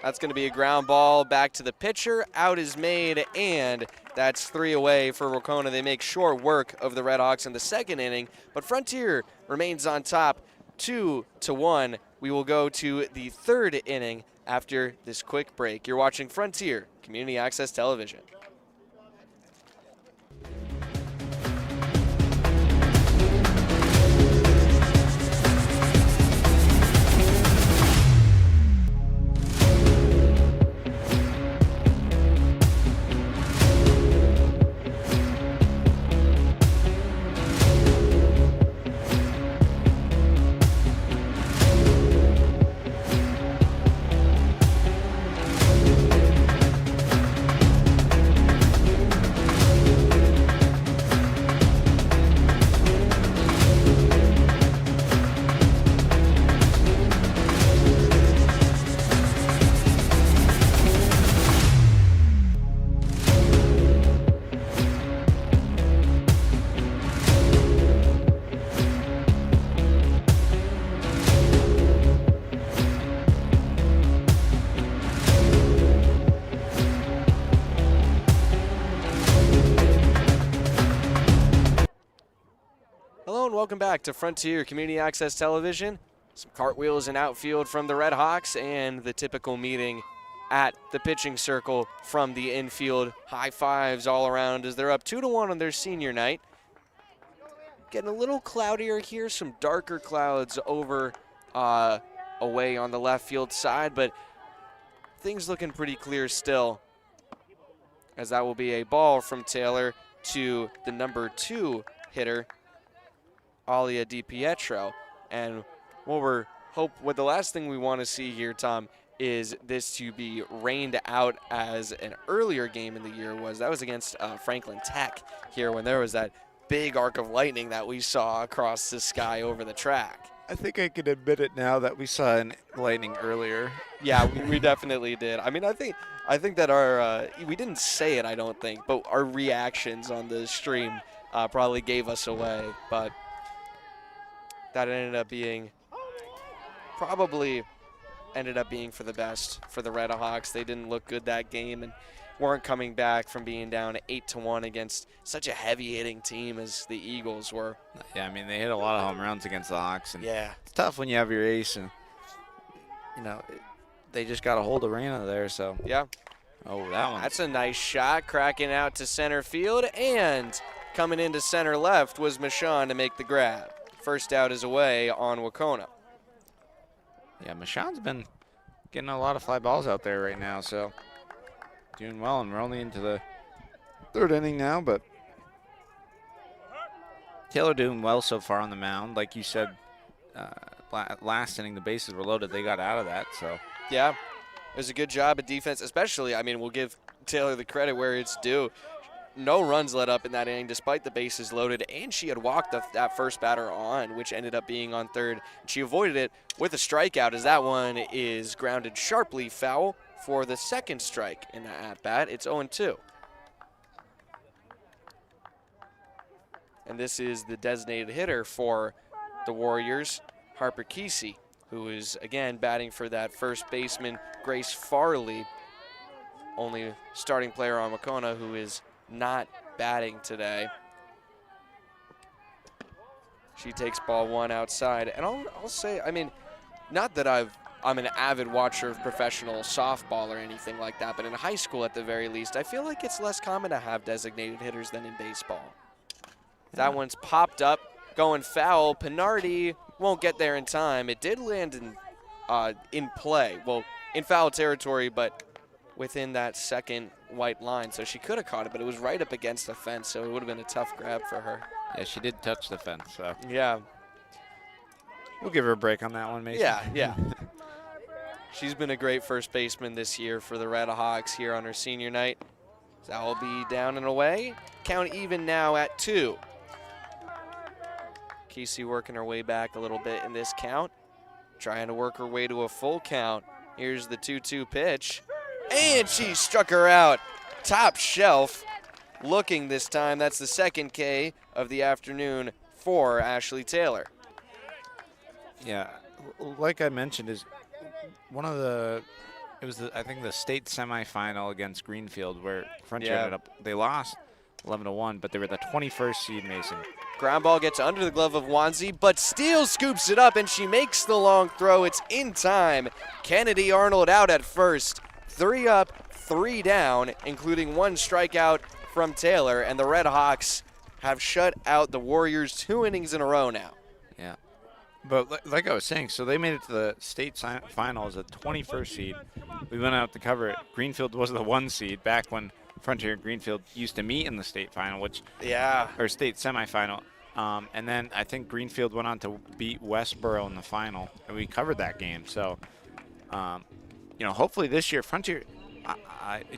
That's going to be a ground ball back to the pitcher. Out is made, and that's 3 away for Wahconah. They make short work of the Red Hawks in the second inning, but Frontier remains on top 2-1. We will go to the third inning after this quick break. You're watching Frontier Community Access Television. Welcome back to Frontier Community Access Television. Some cartwheels in outfield from the Red Hawks and the typical meeting at the pitching circle from the infield. High fives all around as they're up 2-1 on their senior night. Getting a little cloudier here, some darker clouds over away on the left field side, but things looking pretty clear still, as that will be a ball from Taylor to the number 2 hitter, Alia DiPietro. And what the last thing we want to see here, Tom, is this to be rained out as an earlier game in the year was. That was against Franklin Tech here, when there was that big arc of lightning that we saw across the sky over the track. I think I can admit it now that we saw an lightning earlier. Yeah, we definitely did. I mean, I think that our we didn't say it, I don't think, but our reactions on the stream probably gave us away. But that probably ended up being for the best for the Red Hawks. They didn't look good that game and weren't coming back from being down 8-1 against such a heavy-hitting team as the Eagles were. Yeah, I mean, they hit a lot of home runs against the Hawks. And yeah, it's tough when you have your ace, and, they just got a hold of Reyna there, so. Yeah. Oh, that one. That's a nice shot, cracking out to center field, and coming into center left was Michon to make the grab. First out is away on Wahconah. Yeah, Michon's been getting a lot of fly balls out there right now, so doing well, and we're only into the third inning now, but Taylor doing well so far on the mound. Like you said, last inning the bases were loaded. They got out of that, so. Yeah, it was a good job of defense, especially, I mean, we'll give Taylor the credit where it's due. No runs let up in that inning despite the bases loaded, and she had walked that first batter on, which ended up being on third. She avoided it with a strikeout, as that one is grounded sharply foul for the second strike in the at-bat. It's 0-2. And this is the designated hitter for the Warriors, Harper Kesey, who is, again, batting for that first baseman, Grace Farley, only starting player on Wahconah who is not batting today. She takes ball one outside. And I'll say, I mean, not that I've I'm an avid watcher of professional softball or anything like that, but in high school at the very least, I feel like it's less common to have designated hitters than in baseball. That one's popped up, going foul. Pinardi won't get there in time. It did land in play, well, in foul territory, but within that second white line. So she could have caught it, but it was right up against the fence, so it would have been a tough grab for her. Yeah, she did touch the fence, so. Yeah. We'll give her a break on that one, Mason. Yeah. She's been a great first baseman this year for the Red Hawks here on her senior night. That will be down and away. Count even now at 2. Kesey working her way back a little bit in this count. Trying to work her way to a full count. Here's the 2-2 pitch. And she struck her out. Top shelf. Looking this time. That's the second K of the afternoon for Ashley Taylor. Yeah, like I mentioned, is one of the, I think the state semifinal against Greenfield where Frontier ended up, they lost 11-1, but they were the 21st seed, Mason. Ground ball gets under the glove of Wanzi, but Steele scoops it up and she makes the long throw. It's in time. Kennedy Arnold out at first. 3 up, 3 down, including 1 strikeout from Taylor, and the Red Hawks have shut out the Warriors 2 innings in a row now. Yeah. But like I was saying, so they made it to the state final as a 21st seed. We went out to cover it. Greenfield was the 1 seed back when Frontier and Greenfield used to meet in the state final, or state semifinal. And then I think Greenfield went on to beat Westboro in the final, and we covered that game. So, hopefully this year, Frontier,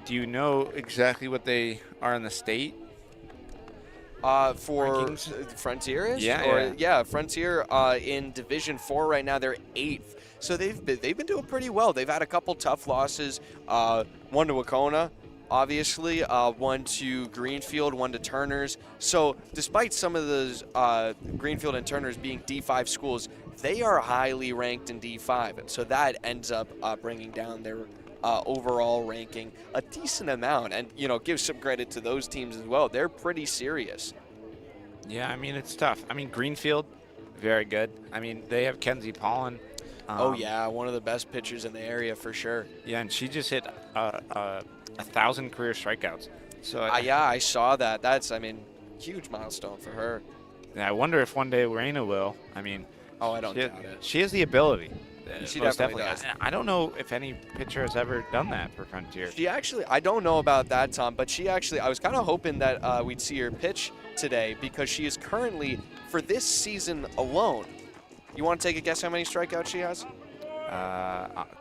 do you know exactly what they are in the state? For rankings? Frontier is? Yeah. Frontier in Division 4 right now, they're 8th. So they've been doing pretty well. They've had a couple tough losses. 1 to Wahconah, obviously. 1 to Greenfield, 1 to Turner's. So despite some of those Greenfield and Turner's being D5 schools, they are highly ranked in D5. And so that ends up bringing down their overall ranking a decent amount, and give some credit to those teams as well. They're pretty serious. Yeah, I mean, it's tough. I mean, Greenfield, very good. I mean, they have Kenzie Pollen. One of the best pitchers in the area for sure. Yeah, and she just hit 1,000 career strikeouts. So I saw that. That's huge milestone for her. Yeah, I wonder if one day Reina will. I mean, I don't doubt it. She has the ability. She Most definitely does. I don't know if any pitcher has ever done that for Frontier. I don't know about that, Tom, but I was kind of hoping that we'd see her pitch today because she is currently, for this season alone, you want to take a guess how many strikeouts she has?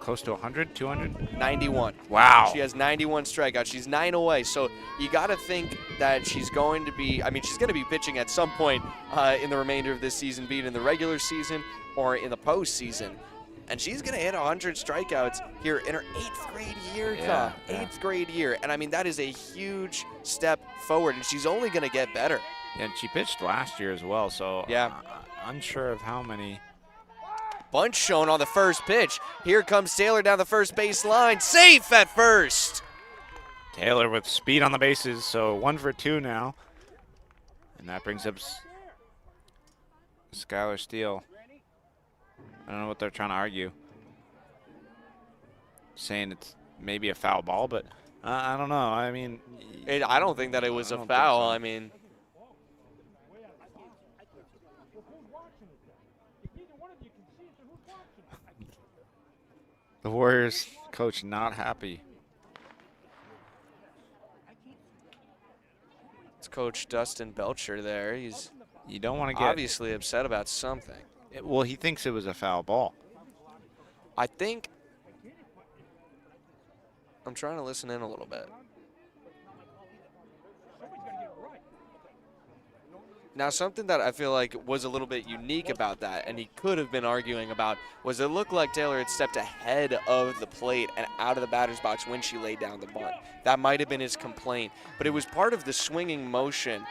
Close to 100, 200? 91. Wow. She has 91 strikeouts. She's 9 away. So you got to think that she's going to be, she's going to be pitching at some point in the remainder of this season, be it in the regular season or in the postseason. And she's going to hit 100 strikeouts here in her 8th grade year, Tom. 8th grade year. And, that is a huge step forward, and she's only going to get better. Yeah, and she pitched last year as well, so unsure of how many. Bunch shown on the first pitch. Here comes Taylor down the first base line. Safe at first. Taylor with speed on the bases, so 1 for 2 now. And that brings up Skylar Steele. I don't know what they're trying to argue. Saying it's maybe a foul ball, but I don't know. I mean, I don't think that it was a foul. So. The Warriors coach not happy. It's Coach Dustin Belcher there. You don't want to get obviously upset about something. Well, he thinks it was a foul ball. I think I'm trying to listen in a little bit. Now, something that I feel like was a little bit unique about that, and he could have been arguing about, was it looked like Taylor had stepped ahead of the plate and out of the batter's box when she laid down the bunt. That might have been his complaint, but it was part of the swinging motion.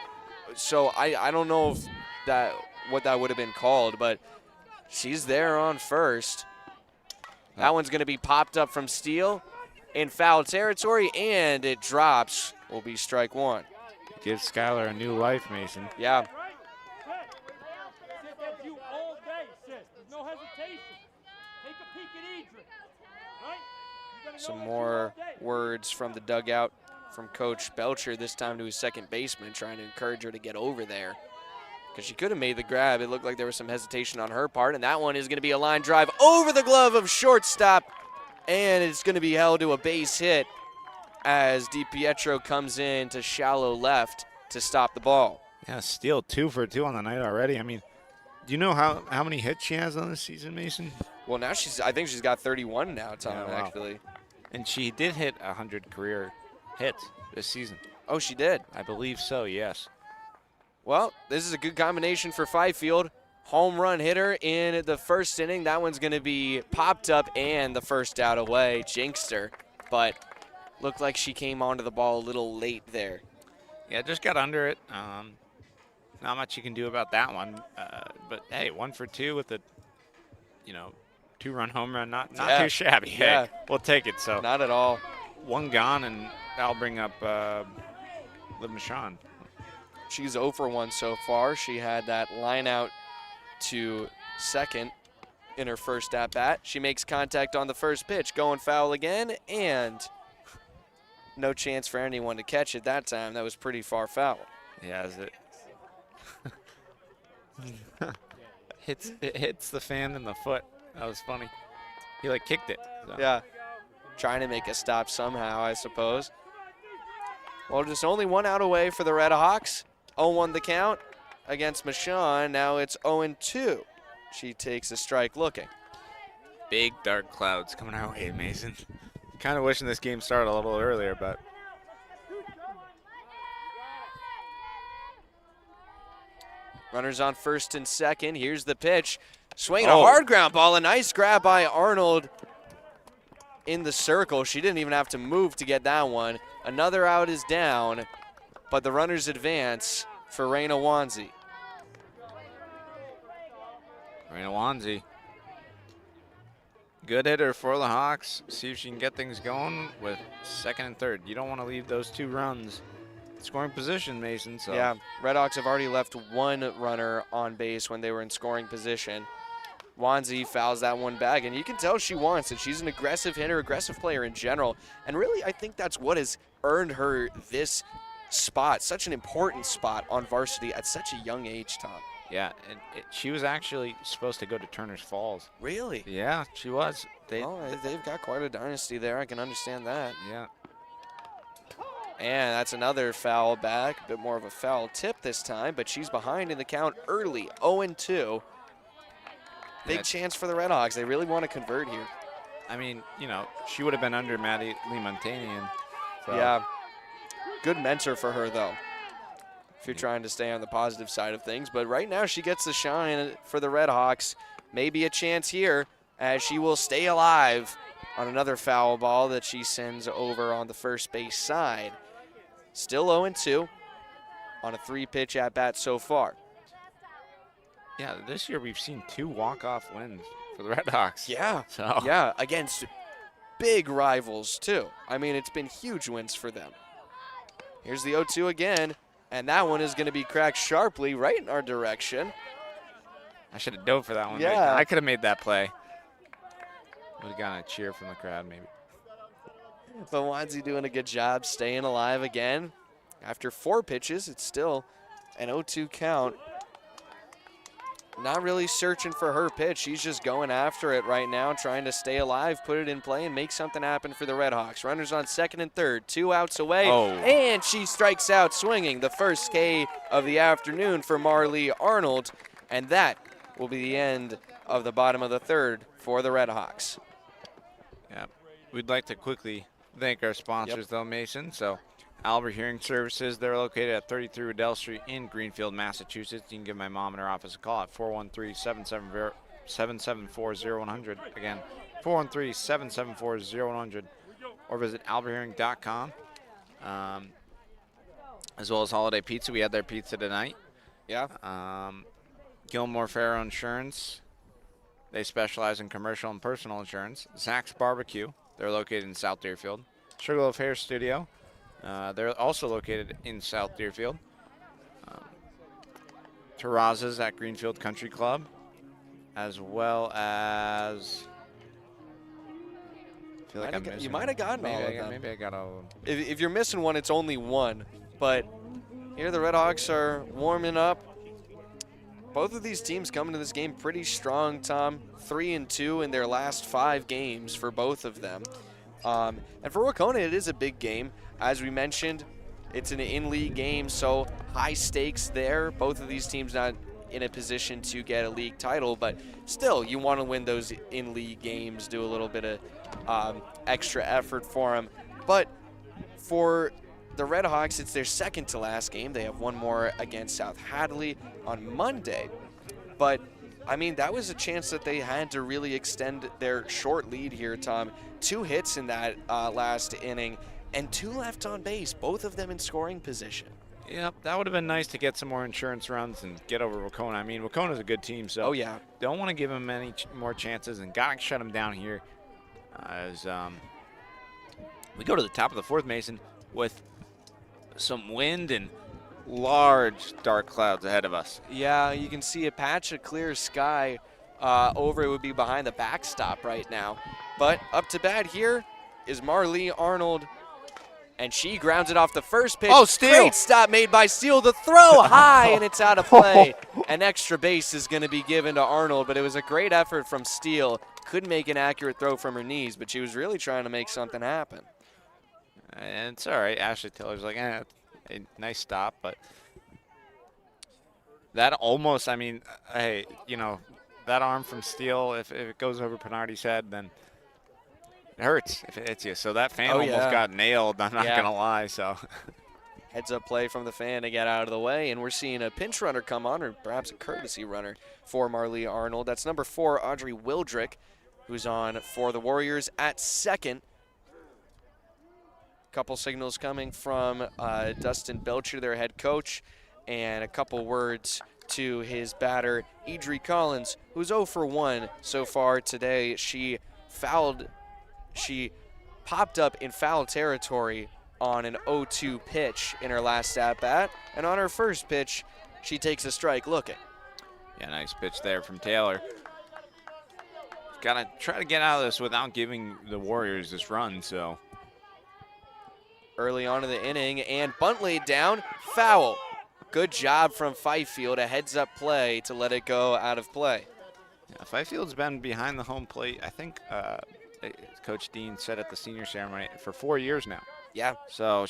So I don't know if what that would have been called, but she's there on first. That one's going to be popped up from Steele in foul territory, and it drops. Will be strike 1. Give Skylar a new life, Mason. Yeah. You all day, sis. There's no hesitation. Take a peek at Idris. Some more words from the dugout from Coach Belcher, this time to his second baseman, trying to encourage her to get over there. Because she could have made the grab. It looked like there was some hesitation on her part, and that one is going to be a line drive over the glove of shortstop, and it's going to be held to a base hit as DiPietro comes in to shallow left to stop the ball. Yeah, steal 2 for 2 on the night already. I mean, do you know how many hits she has on this season, Mason? Well, now I think she's got 31 now, Tom, Yeah, wow. actually. And she did hit 100 career hits this season. Oh, she did? I believe so, yes. Well, this is a good combination for Fifield. Home run hitter in the first inning. That one's going to be popped up and the first out away. Jinxed her, but looked like she came onto the ball a little late there. Yeah, just got under it. Not much you can do about that one. But, hey, 1 for 2 with a, 2-run home run. Not Yeah. too shabby. Yeah. Hey, we'll take it. So Not at all. 1 gone, and that'll bring up Liv Michon. She's 0 for 1 so far. She had that line out to second in her first at-bat. She makes contact on the first pitch, going foul again, and no chance for anyone to catch it that time. That was pretty far foul. Yeah, is it? It hits the fan in the foot. That was funny. He kicked it. So. Yeah, trying to make a stop somehow, I suppose. Well, just only 1 out away for the Red Hawks. 0-1 the count against Michon. Now it's 0-2. She takes a strike looking. Big dark clouds coming our way, Mason. Kind of wishing this game started a little earlier, but. Runners on first and second. Here's the pitch. Swinging a hard ground ball. A nice grab by Arnold in the circle. She didn't even have to move to get that one. Another out is down, but the runners advance for Raina Wanzi. Raina Wanzi. Good hitter for the Hawks. See if she can get things going with second and third. You don't want to leave those 2 runs scoring position, Mason. So. Yeah, Red Hawks have already left 1 runner on base when they were in scoring position. Wanzi fouls that one back, and you can tell she wants it. She's an aggressive hitter, aggressive player in general, and really I think that's what has earned her this spot, such an important spot on varsity at such a young age, Tom. Yeah, and she was actually supposed to go to Turner's Falls. Really? Yeah, she was. They've got quite a dynasty there. I can understand that. Yeah. And that's another foul back, a bit more of a foul tip this time, but she's behind in the count early, 0-2. Big chance for the Red Hawks. They really want to convert here. I mean, she would have been under Maddie Lee Montanian. So. Yeah. Good mentor for her, though, if you're trying to stay on the positive side of things. But right now she gets the shine for the Red Hawks. Maybe a chance here as she will stay alive on another foul ball that she sends over on the first base side. Still 0-2 on a 3-pitch at-bat so far. Yeah, this year we've seen 2 walk-off wins for the Red Hawks. Yeah, so. Yeah, against big rivals, too. I mean, it's been huge wins for them. Here's the 0-2 again, and that one is going to be cracked sharply right in our direction. I should have dove for that one. Yeah. I could have made that play. Would have gotten a cheer from the crowd, maybe. But Wanzi doing a good job staying alive again. After 4 pitches, it's still an 0-2 count. Not really searching for her pitch. She's just going after it right now, trying to stay alive, put it in play, and make something happen for the Red Hawks. Runners on second and third, 2 outs away, and she strikes out swinging. The first K of the afternoon for Marley Arnold, and that will be the end of the bottom of the third for the Red Hawks. Yeah, we'd like to quickly thank our sponsors, though, Mason. So, Albert Hearing Services, they're located at 33 Riddell Street in Greenfield, Massachusetts. You can give my mom in her office a call at 413-774-0100. Again, 413-774-0100. Or visit alberthearing.com. As well as Holiday Pizza. We had their pizza tonight. Yeah. Gilmore Farrow Insurance. They specialize in commercial and personal insurance. Zach's Barbecue. They're located in South Deerfield. Sugarloaf Hair Studio. They're also located in South Deerfield. Terrazas at Greenfield Country Club, as well as feel like I'm missing You might have gotten all of them. Maybe I got all of them. If you're missing one, it's only one. But here the Red Hawks are warming up. Both of these teams coming to this game pretty strong, Tom. 3-2 in their last 5 games for both of them. And for Wahconah, it is a big game. As we mentioned, it's an in-league game, so high stakes there. Both of these teams not in a position to get a league title, but still, you want to win those in-league games, do a little bit of extra effort for them. But for the Red Hawks, it's their second to last game. They have one more against South Hadley on Monday. But, I mean, that was a chance that they had to really extend their short lead here, Tom. 2 hits in that last inning and 2 left on base, both of them in scoring position. Yep, that would have been nice to get some more insurance runs and get over Wahconah. I mean, Wacona's a good team, so don't want to give them any more chances and got to shut them down here. As we go to the top of the 4th, Mason, with some wind and large dark clouds ahead of us. Yeah, you can see a patch of clear sky over. It would be behind the backstop right now. But up to bat here is Marlee Arnold, and she grounds it off the first pitch. Oh, steal. Great stop made by Steele. The throw high, and it's out of play. An extra base is going to be given to Arnold, but it was a great effort from Steele. Couldn't make an accurate throw from her knees, but she was really trying to make something happen. And it's all right. Ashley Taylor's like, a nice stop, but that almost, I mean, hey, you know, that arm from Steele, if it goes over Penardi's head, then it hurts if it hits you. So that fan almost got nailed, I'm not going to lie. So heads up play from the fan to get out of the way, and we're seeing a pinch runner come on, or perhaps a courtesy runner for Marlee Arnold. That's number 4, Audrey Wildrick, who's on for the Warriors at second. Couple signals coming from Dustin Belcher, their head coach, and a couple words to his batter, Idri Collins, who's 0 for 1 so far today. She popped up in foul territory on an 0-2 pitch in her last at-bat, and on her first pitch, she takes a strike looking. Yeah, nice pitch there from Taylor. Got to try to get out of this without giving the Warriors this run, so. Early on in the inning, and bunt laid down, foul. Good job from Fifield, a heads-up play to let it go out of play. Yeah, Fifield's been behind the home plate, I think Coach Dean said at the senior ceremony, for 4 years now. Yeah. So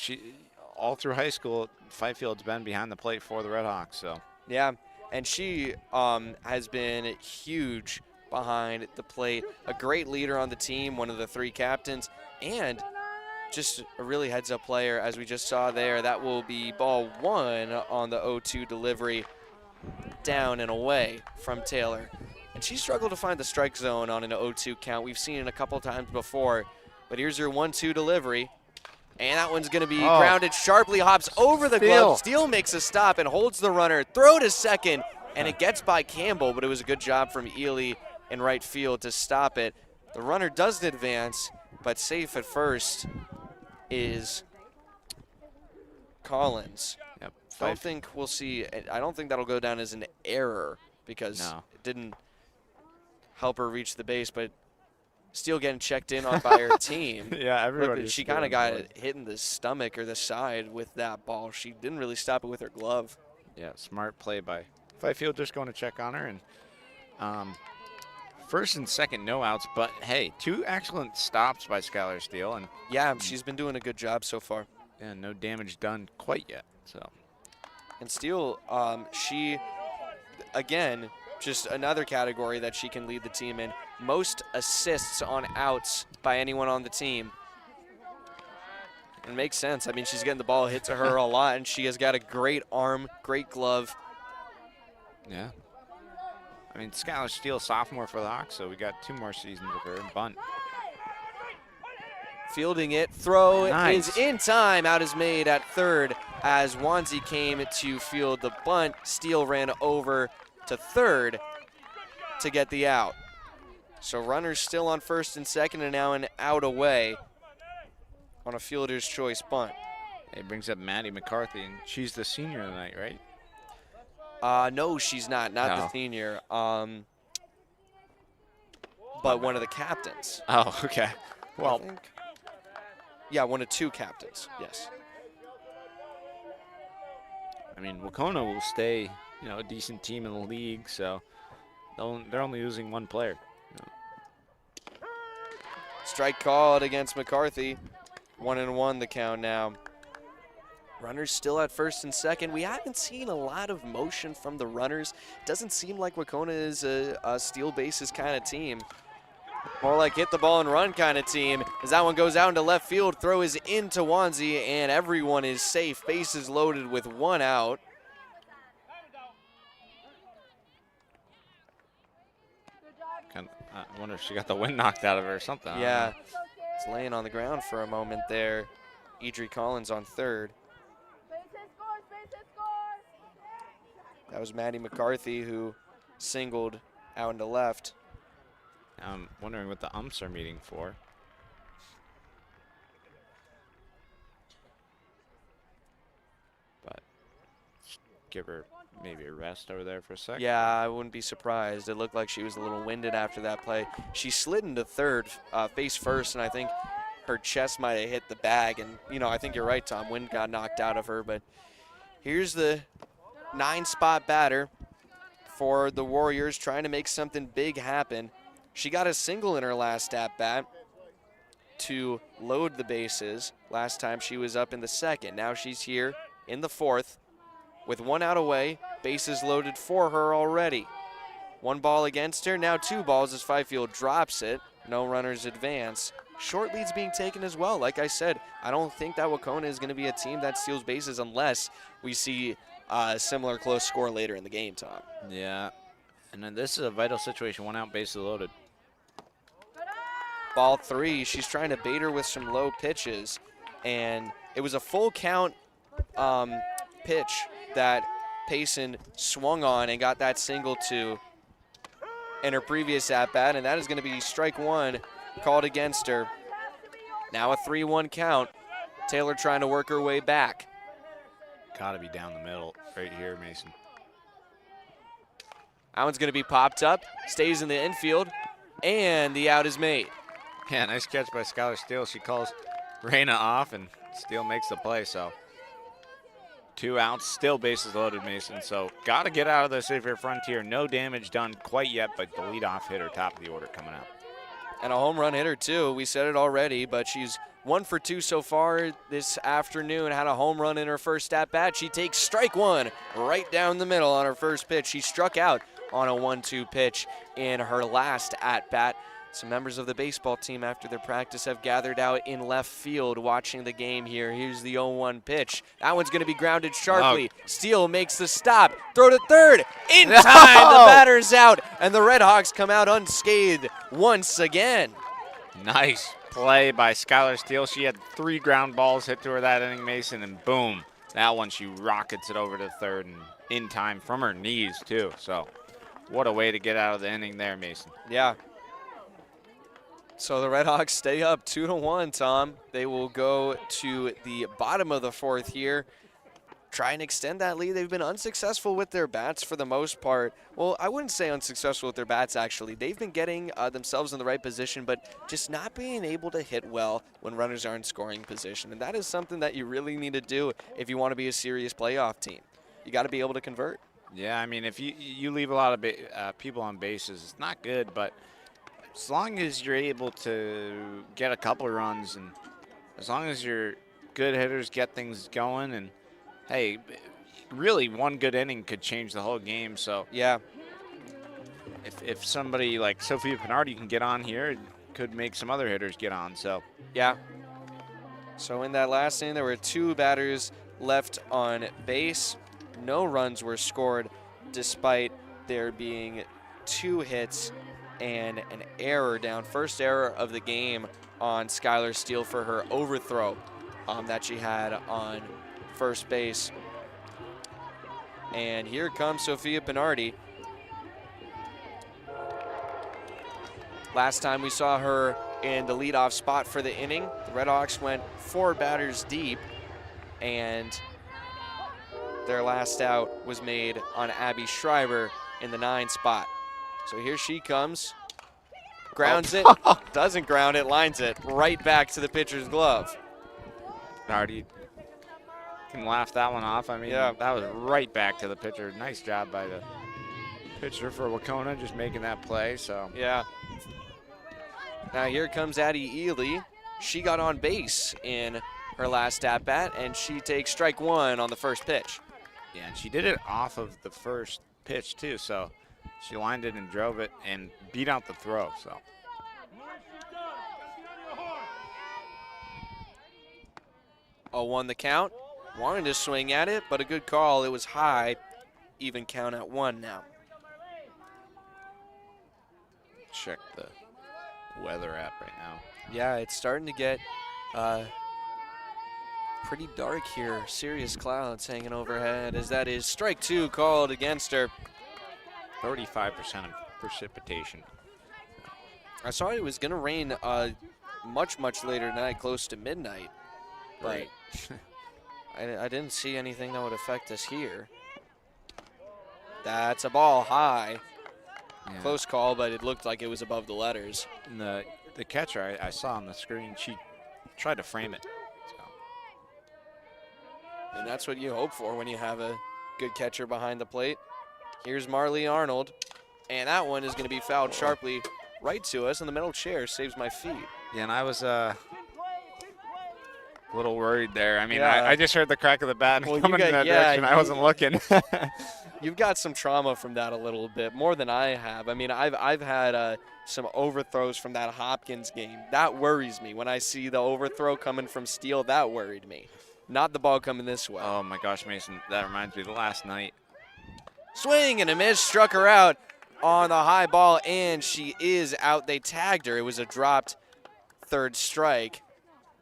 all through high school, Fifield's been behind the plate for the Red Hawks. So. Yeah, and she has been huge behind the plate, a great leader on the team, one of the 3 captains, and just a really heads-up player, as we just saw there. That will be ball 1 on the 0-2 delivery, down and away from Taylor. And she struggled to find the strike zone on an 0-2 count. We've seen it a couple times before, but here's her 1-2 delivery, and that one's going to be grounded sharply, hops over the glove. Steele makes a stop and holds the runner. Throw to second, and it gets by Campbell, but it was a good job from Ely in right field to stop it. The runner doesn't advance, but safe at first is Collins. Yep. Don't think we'll see. I don't think that'll go down as an error because it didn't help her reach the base, but Steele getting checked in on by her team. Yeah, everybody. She kind of got hit in the stomach or the side with that ball. She didn't really stop it with her glove. Yeah, smart play by Fifield, just going to check on her. And first and second no outs, but hey, 2 excellent stops by Skylar Steele. And yeah, she's been doing a good job so far. Yeah, no damage done quite yet. So. And Steele, she, again, just another category that she can lead the team in. Most assists on outs by anyone on the team. It makes sense. I mean, she's getting the ball hit to her a lot, and she has got a great arm, great glove. Yeah. I mean, Skylar Steele, sophomore for the Hawks, so we got 2 more seasons of her. Bunt. Fielding it. Throw is in time. Out is made at third as Wanzi came to field the bunt. Steele ran over to third to get the out. So runners still on first and second, and now an out away on a fielder's choice bunt. It brings up Maddie McCarthy, and she's the senior tonight, right? No, she's not. Not the senior. But one of the captains. Oh, okay. Well, I think. Yeah, one of 2 captains, yes. I mean, Wahconah will stay, a decent team in the league, so they're only losing 1 player. Strike called against McCarthy. 1-1 the count now. Runners still at first and second. We haven't seen a lot of motion from the runners. Doesn't seem like Wahconah is a steal bases kind of team. More like hit the ball and run kind of team. As that one goes out into left field, throw is into Wanzi, and everyone is safe. Bases loaded with 1 out. I wonder if she got the wind knocked out of her or something. Yeah, it's laying on the ground for a moment there. Idri Collins on third. That was Maddie McCarthy who singled out into left. I'm wondering what the umps are meeting for. But give her maybe a rest over there for a second. Yeah, I wouldn't be surprised. It looked like she was a little winded after that play. She slid into third, face first, and I think her chest might have hit the bag. And, I think you're right, Tom. Wind got knocked out of her. But here's the 9-spot batter for the Warriors trying to make something big happen. She got a single in her last at-bat to load the bases. Last time she was up in the second. Now she's here in the fourth with 1 out away. Bases loaded for her already. 1 ball against her, now 2 balls as Fifield drops it. No runners advance. Short leads being taken as well. Like I said, I don't think that Wahconah is going to be a team that steals bases unless we see a similar close score later in the game, Tom. Yeah, and then this is a vital situation. 1 out, bases loaded. Ball 3, she's trying to bait her with some low pitches, and it was a full count pitch that Payson swung on and got that single to in her previous at-bat, and that is going to be strike 1 called against her. Now a 3-1 count. Taylor trying to work her way back. Got to be down the middle right here, Mason. That one's going to be popped up, stays in the infield, and the out is made. Yeah, nice catch by Skylar Steele. She calls Reyna off, and Steele makes the play, so 2 outs, still bases loaded, Mason. So got to get out of this if you're Frontier. No damage done quite yet, but the leadoff hitter, top of the order coming up. And a home run hitter, too. We said it already, but she's 1 for 2 so far this afternoon. Had a home run in her first at-bat. She takes strike 1 right down the middle on her first pitch. She struck out on a 1-2 pitch in her last at-bat. Some members of the baseball team after their practice have gathered out in left field watching the game here. Here's the 0-1 pitch. That one's going to be grounded sharply. Steele makes the stop. Throw to third. In time, the batter's out. And the Red Hawks come out unscathed once again. Nice play by Skylar Steele. She had 3 ground balls hit to her that inning, Mason, and boom. That one, she rockets it over to third and in time from her knees, too. So what a way to get out of the inning there, Mason. Yeah. So the Red Hawks stay up 2-1, Tom. They will go to the bottom of the fourth here, try and extend that lead. They've been unsuccessful with their bats for the most part. Well, I wouldn't say unsuccessful with their bats, actually. They've been getting themselves in the right position, but just not being able to hit well when runners are in scoring position. And that is something that you really need to do if you want to be a serious playoff team. You got to be able to convert. Yeah, I mean, if you leave a lot of people on bases, it's not good, but as long as you're able to get a couple of runs and as long as your good hitters get things going, and hey, really one good inning could change the whole game. So yeah, if somebody like Sophia Pinardi can get on here, it could make some other hitters get on. So yeah. So in that last inning, there were 2 batters left on base. No runs were scored despite there being 2 hits and an error down. First error of the game on Skylar Steele for her overthrow that she had on first base. And here comes Sophia Pinardi. Last time we saw her in the leadoff spot for the inning, the Red Hawks went 4 batters deep, and their last out was made on Abby Schreiber in the 9 spot. So here she comes. grounds it, doesn't ground it, lines it right back to the pitcher's glove. Already can laugh that one off. I mean, Yeah. that was right back to the pitcher. Nice job by the pitcher for Wahconah, just making that play. So Yeah. Now here comes Addie Ely. She got on base in her last at bat, and she takes strike one on the first pitch. yeah, and she did it off of the first pitch too. So she lined it and drove it and beat out the throw. So 0-1 the count. Wanted to swing at it, but a good call. It was high. Even count at 1 now. check the weather app right now. Yeah, it's starting to get pretty dark here. Serious clouds hanging overhead as that is strike 2 called against her. 35% of precipitation. I saw it was going to rain much later tonight, close to midnight. But Right. I didn't see anything that would affect us here. That's a ball high. Yeah. Close call, but it looked like it was above the letters. And the catcher I saw on the screen, she tried to frame it. So. And that's what you hope for when you have a good catcher behind the plate. Here's Marley Arnold. And that one is going to be fouled sharply right to us in the middle chair. Saves my feet. Yeah, and I was a little worried there. I mean, Yeah. I just heard the crack of the bat Well, you coming in got- that yeah, direction. I wasn't looking. You've got some trauma from that a little bit, more than I have. I mean, I've had some overthrows from that Hopkins game. That worries me. When I see the overthrow coming from Steele, that worried me. Not the ball coming this way. Oh, my gosh, Mason, that reminds me of last night. Swing and a miss, struck her out on the high ball, and she is out. They tagged her. It was a dropped third strike,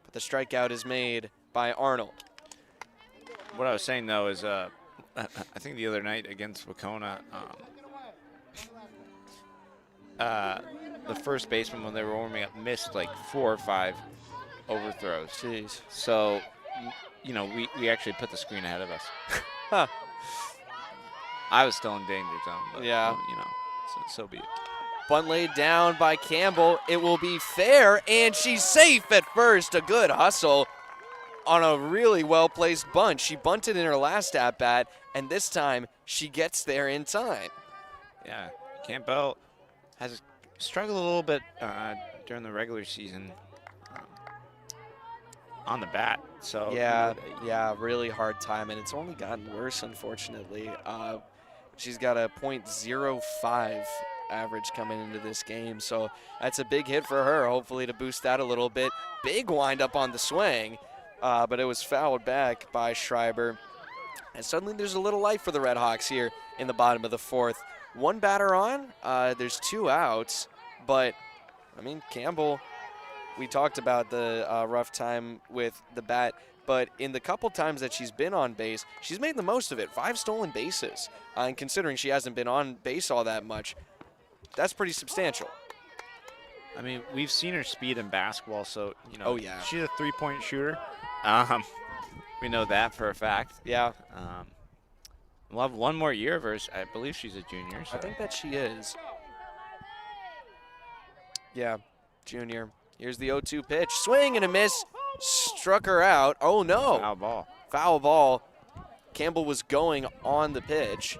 but the strikeout is made by Arnold. What I was saying, though, is I think the other night against Wahconah, the first baseman, when they were warming up, missed like 4 or 5 overthrows. Jeez. So, you know, we actually put the screen ahead of us. Huh. I was still in danger zone, but, Yeah. you know, so be it. Bunt laid down by Campbell. It will be fair, and she's safe at first. A good hustle on a really well-placed bunt. She bunted in her last at-bat, and this time she gets there in time. Yeah, Campbell has struggled a little bit during the regular season on the bat. So Yeah, really hard time, and it's only gotten worse, unfortunately. She's got a .05 average coming into this game, so that's a big hit for her, hopefully to boost that a little bit. Big windup on the swing, but it was fouled back by Schreiber. And suddenly there's a little life for the Red Hawks here in the bottom of the 4th. One batter on, there's 2 outs, but, I mean, Campbell, we talked about the rough time with the bat, but in the couple times that she's been on base, she's made the most of it. 5 stolen bases, and considering she hasn't been on base all that much, that's pretty substantial. I mean, we've seen her speed in basketball, so, you know, Oh, yeah. she's a three-point shooter. We know that for a fact. Yeah. We'll have 1 more year of hers. I believe she's a junior. So. I think that she is. Yeah, junior. Here's the 0-2 pitch. Swing and a miss. Struck her out. Oh, no. Foul ball. Foul ball. Campbell was going on the pitch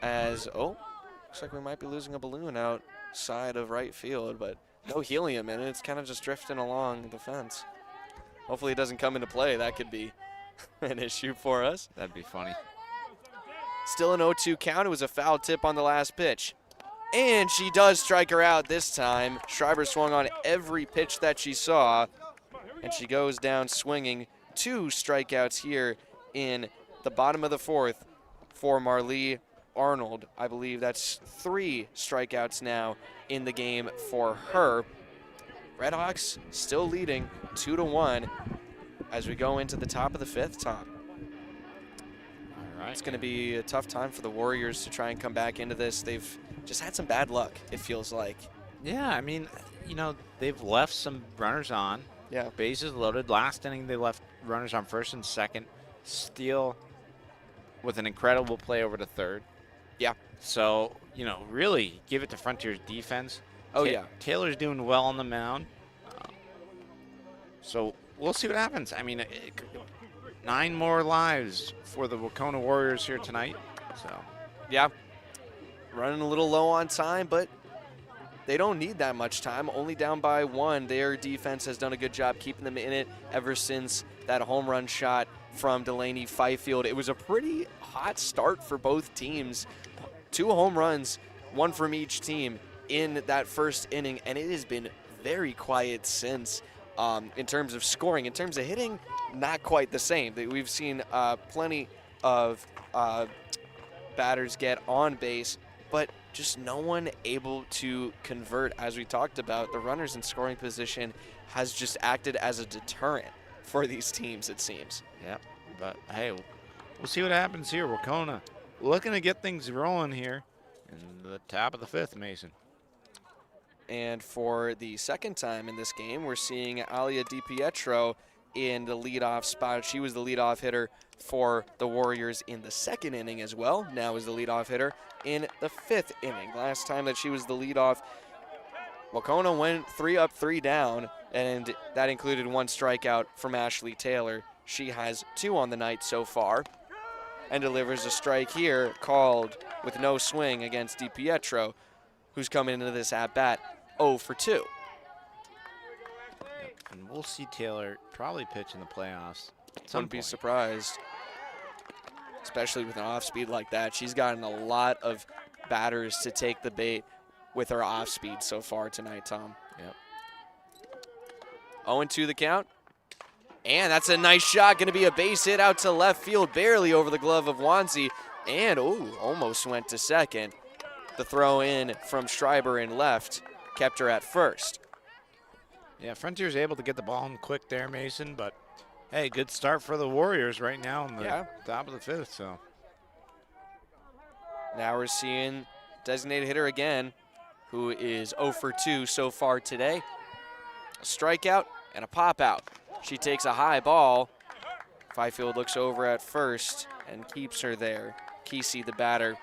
as, looks like we might be losing a balloon outside of right field, but no helium in it. It's kind of just drifting along the fence. Hopefully it doesn't come into play. That could be an issue for us. That'd be funny. Still an 0-2 count. It was a foul tip on the last pitch. And she does strike her out this time. Schreiber swung on every pitch that she saw, and she goes down swinging. 2 strikeouts here in the bottom of the 4th for Marlee Arnold. I believe that's 3 strikeouts now in the game for her. Red Hawks still leading 2-1 as we go into the top of the 5th, Tom. All right. It's going to be a tough time for the Warriors to try and come back into this. They've just had some bad luck, it feels like. Yeah, I mean, you know, they've left some runners on. Yeah. Bases loaded. Last inning, they left runners on first and second. Steele with an incredible play over to third. Yeah. So, you know, really give it to Frontier's defense. Oh, yeah. Taylor's doing well on the mound. So we'll see what happens. I mean, 9 more lives for the Wahconah Warriors here tonight. So Yeah, running a little low on time, but they don't need that much time. Only down by 1. Their defense has done a good job keeping them in it ever since that home run shot from Delaney Fifield. It was a pretty hot start for both teams. 2 home runs, 1 from each team in that first inning, and it has been very quiet since. In terms of scoring. In terms of hitting, not quite the same. We've seen plenty of batters get on base, but just no one able to convert. As we talked about, the runners in scoring position has just acted as a deterrent for these teams, it seems. yeah, but hey, we'll see what happens here. Wahconah looking to get things rolling here in the top of the 5th, Mason. And for the second time in this game, we're seeing Alia DiPietro in the leadoff spot. She was the leadoff hitter for the Warriors in the 2nd inning as well. Now is the leadoff hitter in the 5th inning. Last time that she was the leadoff, Wahconah went 3 up, 3 down, and that included 1 strikeout from Ashley Taylor. She has 2 on the night so far and delivers a strike here called with no swing against DiPietro, who's coming into this at-bat 0 for 2. Yep. And we'll see Taylor probably pitch in the playoffs. Wouldn't be surprised, especially with an off-speed like that. She's gotten a lot of batters to take the bait with her off-speed so far tonight, Tom. Yep. 0-2 the count. And that's a nice shot. Going to be a base hit out to left field, barely over the glove of Wanzi. And, almost went to second. The throw in from Schreiber in left kept her at first. Yeah, Frontier's able to get the ball in quick there, Mason, but hey, good start for the Warriors right now in the top of the 5th. So now we're seeing designated hitter again, who is 0 for 2 so far today. A strikeout and a pop out. She takes a high ball. Fifield looks over at first and keeps her there. Kesey, the batter,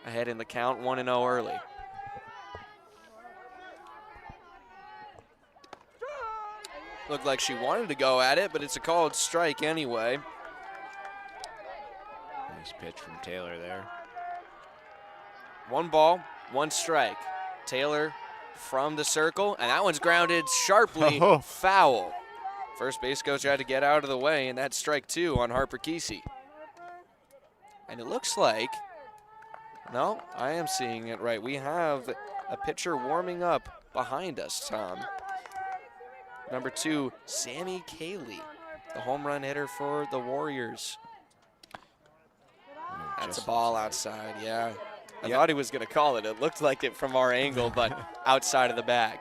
ahead in the count, 1-0 early. Looked like she wanted to go at it, but it's a called strike anyway. nice pitch from Taylor there. 1 ball, 1 strike. Taylor from the circle, and that one's grounded sharply foul. First base coach had to get out of the way, and that's strike 2 on Harper Kesey. And it looks like, no, I am seeing it right. We have a pitcher warming up behind us, Tom. Number 2, Sammy Cayley, the home run hitter for the Warriors. That's a ball outside, yeah. I thought he was going to call it. It looked like it from our angle, but outside of the bag.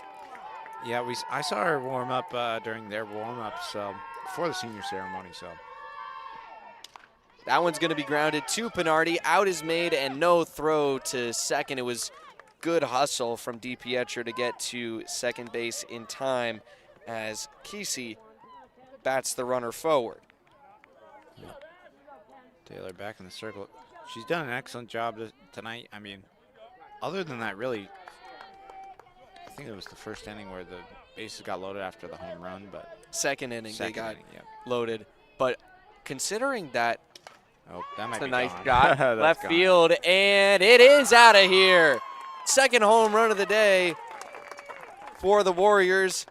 Yeah, I saw her warm up during their warm-ups before the senior ceremony. So that one's going to be grounded to Pinardi. Out is made and no throw to second. It was good hustle from DiPietro to get to second base in time as Kesey bats the runner forward. Yep. Taylor back in the circle. She's done an excellent job tonight. I mean, other than that, really, I think it was the first inning where the bases got loaded after the home run, but second inning they got loaded. But considering that, that might be a nice gone. shot, left field, and it is out of here. Second home run of the day for the Warriors.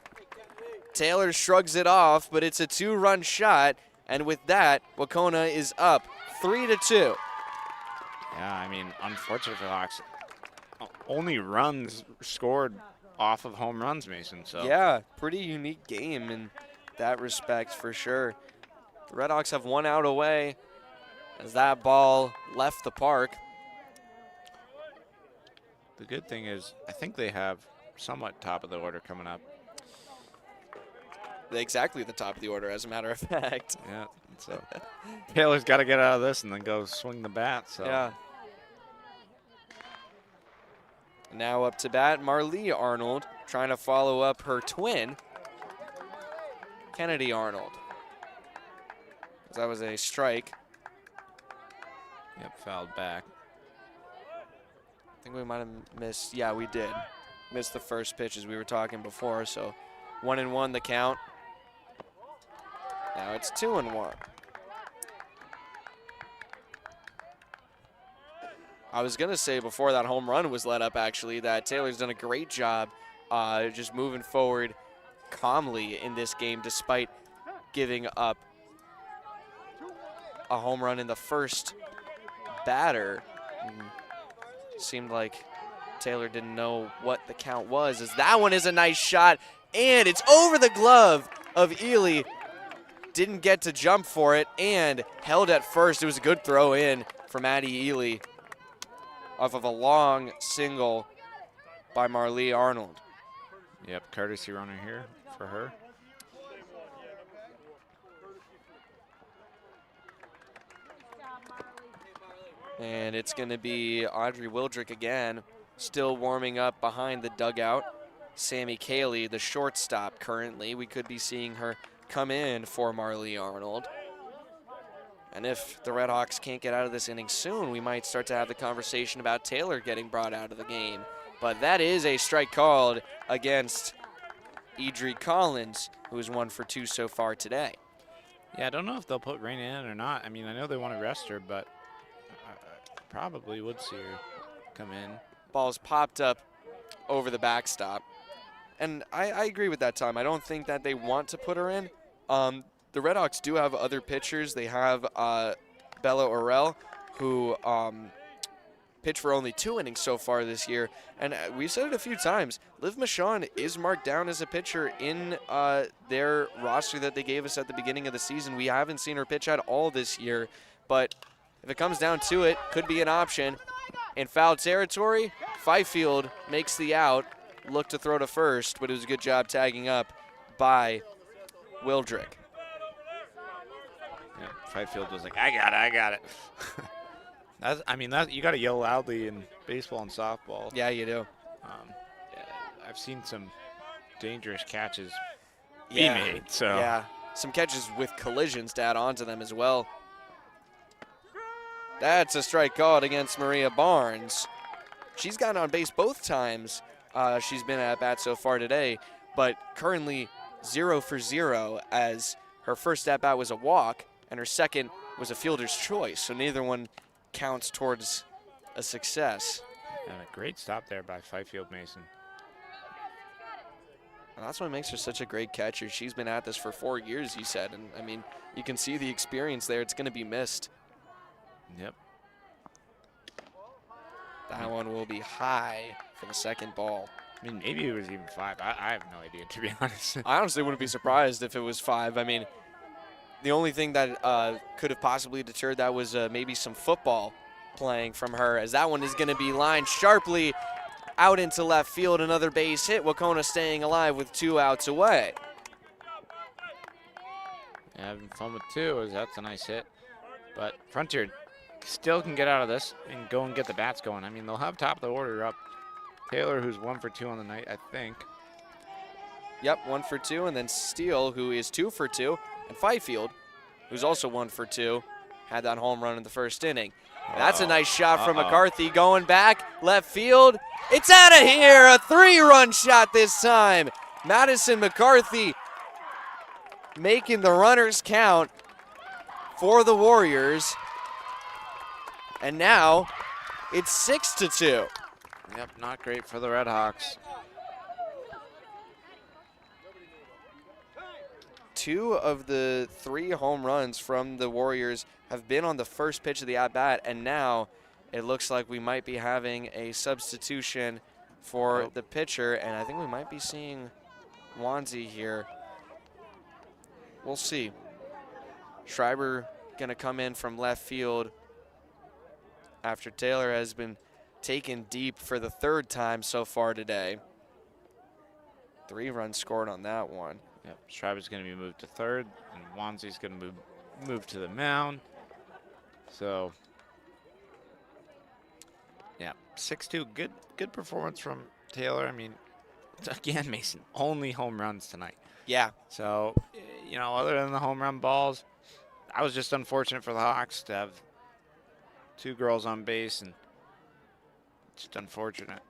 Taylor shrugs it off, but it's a 2-run shot, and with that, Wahconah is up 3-2. Yeah, I mean, unfortunate for the Hawks. Only runs scored off of home runs, Mason. So yeah, pretty unique game in that respect for sure. The Red Hawks have 1 out away as that ball left the park. The good thing is I think they have somewhat top of the order coming up. Exactly the top of the order, as a matter of fact. Yeah, so Taylor's got to get out of this and then go swing the bat. So yeah. Now up to bat, Marlee Arnold trying to follow up her twin, Kennedy Arnold. That was a strike. Yep, fouled back. I think we might have missed. Yeah, we did. missed the first pitch as we were talking before, so 1-1 the count. Now it's 2-1. I was going to say before that home run was let up, actually, that Taylor's done a great job just moving forward calmly in this game despite giving up a home run in the first batter. Seemed like Taylor didn't know what the count was, as that one is a nice shot, and it's over the glove of Ely. Didn't get to jump for it and held at first. It was a good throw in from Maddie Ely off of a long single by Marlee Arnold. Yep, courtesy runner here for her. And it's going to be Audrey Wildrick again, still warming up behind the dugout. Sammy Cayley, the shortstop currently. We could be seeing her come in for Marlee Arnold. And if the Redhawks can't get out of this inning soon, we might start to have the conversation about Taylor getting brought out of the game. But that is a strike called against Idri Collins, who is 1 for 2 so far today. Yeah, I don't know if they'll put Raina in or not. I mean, I know they want to rest her, but probably would see her come in. Ball's popped up over the backstop. And I agree with that, Tom. I don't think that they want to put her in. The Redhawks do have other pitchers. They have Bella Orell, who pitched for only 2 innings so far this year. And we've said it a few times. Liv Michon is marked down as a pitcher in their roster that they gave us at the beginning of the season. We haven't seen her pitch at all this year. But if it comes down to it, could be an option. In foul territory, Fifield makes the out. Looked to throw to first, but it was a good job tagging up by Wildrick. Yeah, Fifield was like, I got it. You got to yell loudly in baseball and softball. Yeah, you do. Yeah, I've seen some dangerous catches be made. So yeah, some catches with collisions to add on to them as well. That's a strike called against Maria Barnes. She's gotten on base both times she's been at bat so far today, but currently 0 for 0, as her first at bat was a walk and her second was a fielder's choice, so neither one counts towards a success. And a great stop there by Fifield Mason. And that's what makes her such a great catcher. She's been at this for 4 years, you said, and I mean, you can see the experience there. It's going to be missed. Yep. That one will be high for the second ball. I mean, maybe it was even 5. I have no idea, to be honest. I honestly wouldn't be surprised if it was 5. I mean, the only thing that could have possibly deterred that was maybe some football playing from her, as that one is going to be lined sharply out into left field. Another base hit. Wahconah staying alive with 2 outs away. Yeah, having fun with 2, as that's a nice hit. But Frontier still can get out of this and go and get the bats going. I mean, they'll have top of the order up. Taylor, who's 1 for 2 on the night, I think. Yep, 1 for 2, and then Steele, who is 2 for 2, and Fifield, who's also 1 for 2, had that home run in the first inning. That's a nice shot from McCarthy going back, left field. It's out of here, a 3-run shot this time. Madison McCarthy making the runners count for the Warriors. And now it's 6-2. Yep, not great for the Redhawks. 2 of the 3 home runs from the Warriors have been on the first pitch of the at-bat, and now it looks like we might be having a substitution for the pitcher, and I think we might be seeing Wanzi here. We'll see. Schreiber going to come in from left field after Taylor has been taken deep for the 3rd time so far today. 3 runs scored on that one. Yep, Schreiber's going to be moved to 3rd, and Wanzi's going to move to the mound. So, yeah, 6-2, good performance from Taylor. I mean, again, Mason, only home runs tonight. Yeah. So, you know, other than the home run balls, I was just unfortunate for the Hawks to have 2 girls on base, and just unfortunate.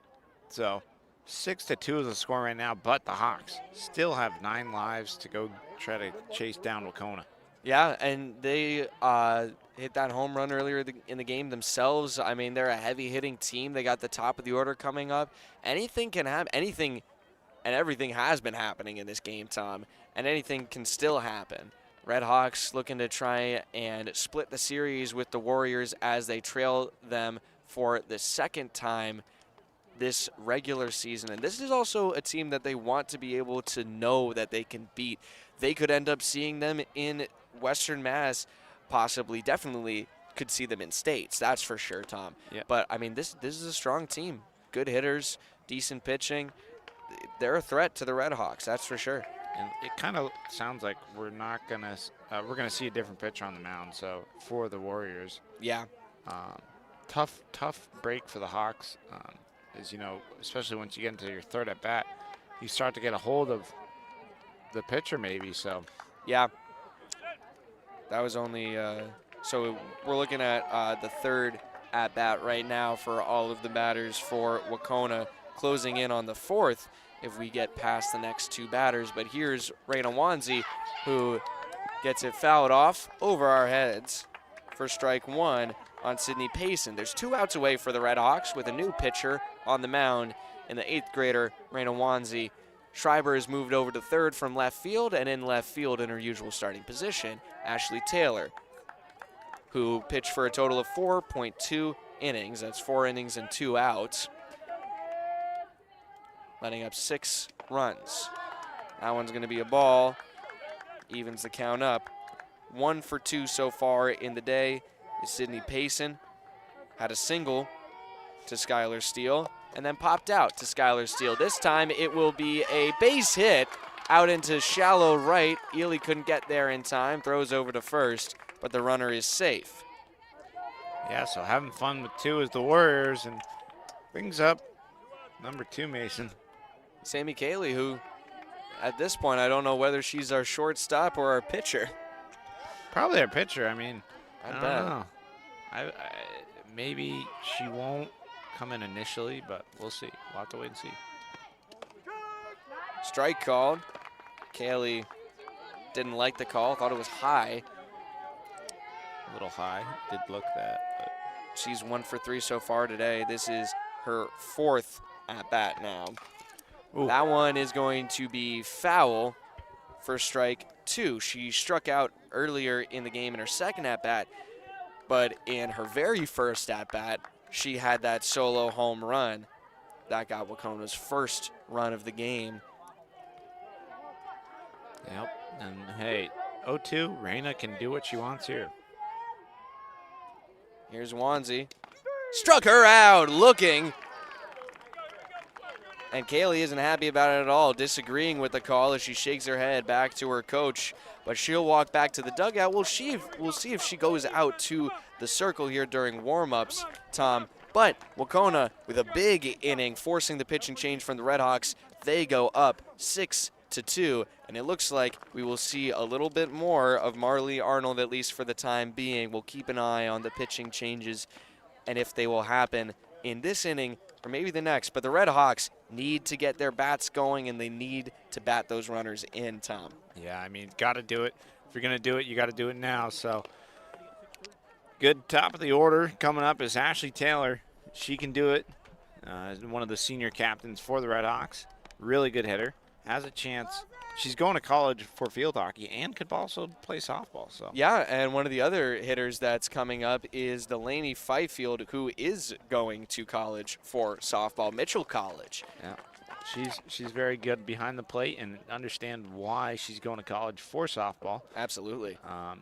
So, 6-2 is the score right now, but the Hawks still have 9 lives to go try to chase down Wahconah. Yeah, and they hit that home run earlier in the game themselves. I mean, they're a heavy-hitting team. They got the top of the order coming up. Anything can happen. Anything and everything has been happening in this game, Tom, and anything can still happen. Red Hawks looking to try and split the series with the Warriors as they trail them for the second time this regular season. And this is also a team that they want to be able to know that they can beat. They could end up seeing them in Western Mass, possibly, definitely could see them in states. That's for sure, Tom. Yeah. But, I mean, this is a strong team. Good hitters, decent pitching. They're a threat to the Red Hawks, that's for sure. And it kind of sounds like we're gonna see a different pitcher on the mound. So for the Warriors, yeah, tough break for the Hawks. Is, you know, especially once you get into your third at bat, you start to get a hold of the pitcher maybe. So yeah, that was only so we're looking at the third at bat right now for all of the batters for Wahconah, closing in on the fourth if we get past the next 2 batters. But here's Raina Wanzi, who gets it fouled off over our heads for strike 1 on Sydney Payson. There's 2 outs away for the Red Hawks with a new pitcher on the mound in the 8th grader, Raina Wanzi. Schreiber has moved over to third from left field, and in left field in her usual starting position, Ashley Taylor, who pitched for a total of 4.2 innings. That's 4 innings and 2 outs, letting up 6 runs. That one's going to be a ball. Evens the count up. 1 for 2 so far in the day is Sydney Payson. Had a single to Skylar Steele and then popped out to Skylar Steele. This time it will be a base hit out into shallow right. Ely couldn't get there in time. Throws over to first, but the runner is safe. yeah, so having fun with 2 is the Warriors, and brings up number 2, Mason. Sammy Cayley, who at this point I don't know whether she's our shortstop or our pitcher. Probably our pitcher. I mean, I bet. don't know. Maybe she won't come in initially, but we'll see. We'll have to wait and see. Strike called. Cayley didn't like the call, thought it was high. A little high. Did look that, but She's 1 for 3 so far today. This is her 4th at bat now. Ooh. That one is going to be foul for strike 2. She struck out earlier in the game in her 2nd at bat, but in her very first at bat, she had that solo home run. That got Wahconah's first run of the game. Yep. And hey, 0-2, Raina can do what she wants here. Here's Wanzi. Struck her out, looking. And Cayley isn't happy about it at all, disagreeing with the call as she shakes her head back to her coach. But she'll walk back to the dugout. We'll see if she goes out to the circle here during warm-ups, Tom. But Wahconah with a big inning, forcing the pitching change from the Red Hawks. They go up 6-2, and it looks like we will see a little bit more of Marley Arnold, at least for the time being. We'll keep an eye on the pitching changes and if they will happen in this inning or maybe the next. But the Red Hawks need to get their bats going, and they need to bat those runners in, Tom. Yeah, I mean, got to do it. If you're going to do it, you got to do it now. So good top of the order coming up is Ashley Taylor. She can do it. One of the senior captains for the Red Hawks. Really good hitter. Has a chance. She's going to college for field hockey and could also play softball. So yeah, and one of the other hitters that's coming up is Delaney Fifield, who is going to college for softball, Mitchell College. Yeah, she's very good behind the plate, and understand why she's going to college for softball. Absolutely. I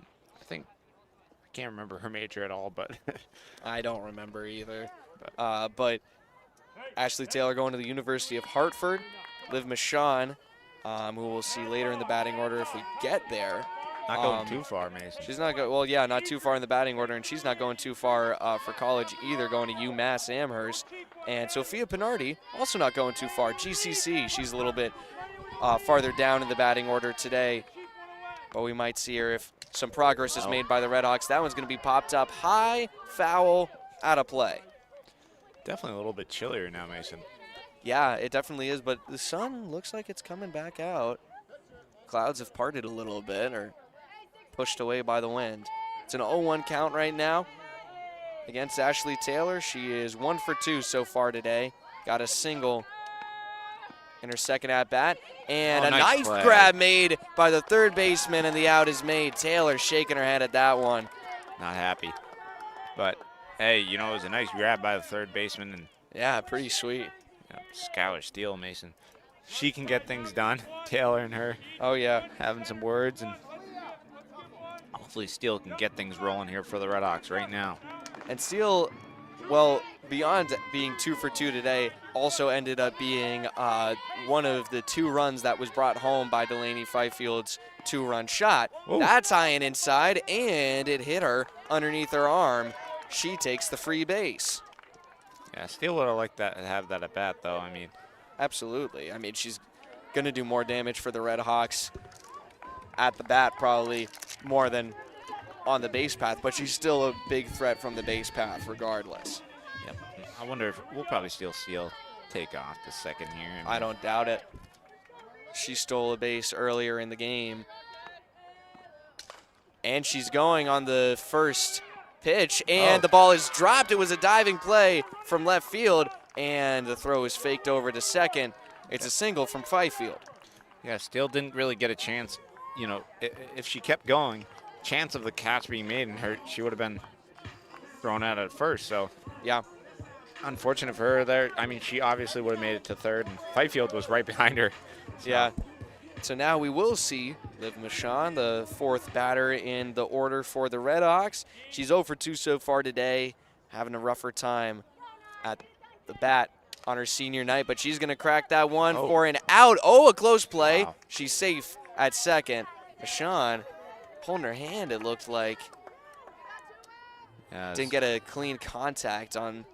can't remember her major at all, but I don't remember either. But Ashley Taylor going to the University of Hartford. Liv Michon, who we'll see later in the batting order if we get there. Not going too far, Mason. She's not going. Well, yeah, not too far in the batting order, and she's not going too far for college either. Going to UMass Amherst, and Sophia Pinardi also not going too far. GCC, she's a little bit farther down in the batting order today, but we might see her if some progress is made by the Red Hawks. That one's going to be popped up high, foul, out of play. Definitely a little bit chillier now, Mason. Yeah, it definitely is, but the sun looks like it's coming back out. Clouds have parted a little bit or pushed away by the wind. It's an 0-1 count right now against Ashley Taylor. She is 1 for 2 so far today. Got a single in her second at-bat. And a nice grab made by the third baseman, and the out is made. Taylor shaking her head at that one. Not happy. But, hey, you know, it was a nice grab by the third baseman. And yeah, pretty sweet. Skylar Steele, Mason. She can get things done. Taylor and her. Oh, yeah. Having some words, and hopefully Steele can get things rolling here for the Redhawks right now. And Steele, well, beyond being 2 for 2 today, also ended up being one of the 2 runs that was brought home by Delaney Fifefield's 2-run shot. Whoa. That's high and inside, and it hit her underneath her arm. She takes the free base. Yeah, Steele would have liked that, have that at bat, though. I mean, absolutely. I mean, she's going to do more damage for the Redhawks at the bat, probably more than on the base path, but she's still a big threat from the base path regardless. Yep. I wonder if we'll probably still Steele take off the second here. I mean, I don't doubt it. She stole a base earlier in the game. And she's going on the first pitch, and the ball is dropped. It was a diving play from left field, and the throw is faked over to second. It's a single from Fifield. Yeah, Steele didn't really get a chance. You know, if she kept going, chance of the catch being made and her, she would have been thrown out at first. So, yeah, unfortunate for her there. I mean, she obviously would have made it to third, and Fifield was right behind her. So. Yeah. So now we will see Liv Michon, the 4th batter in the order for the Redhawks. She's 0 for 2 so far today, having a rougher time at the bat on her senior night, but she's going to crack that one for an out. Oh, a close play. Wow. She's safe at second. Michon pulling her hand, it looked like. Didn't get a clean contact on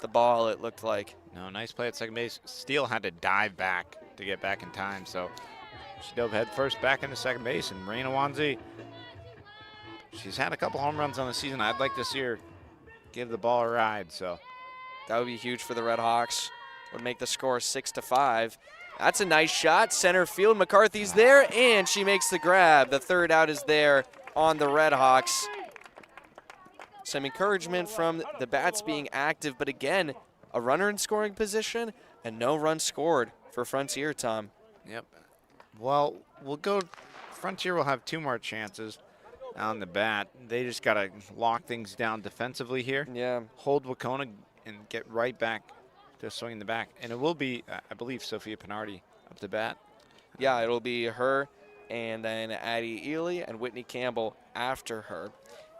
the ball, it looked like. No, nice play at second base. Steele had to dive back to get back in time, so she dove head first back into second base, and Raina Wanzi, she's had a couple home runs on the season. I'd like to see her give the ball a ride, so. That would be huge for the Redhawks. Would make the score 6-5. That's a nice shot. Center field, McCarthy's there, and she makes the grab. The third out is there on the Redhawks. Some encouragement from the bats being active, but again, a runner in scoring position and no run scored for Frontier, Tom. Yep. Well, we'll go. Frontier will have 2 more chances on the bat. They just got to lock things down defensively here. Yeah. Hold Wahconah and get right back to swinging the back. And it will be, I believe, Sophia Pinardi up the bat. Yeah, it'll be her and then Addie Ely and Whitney Campbell after her.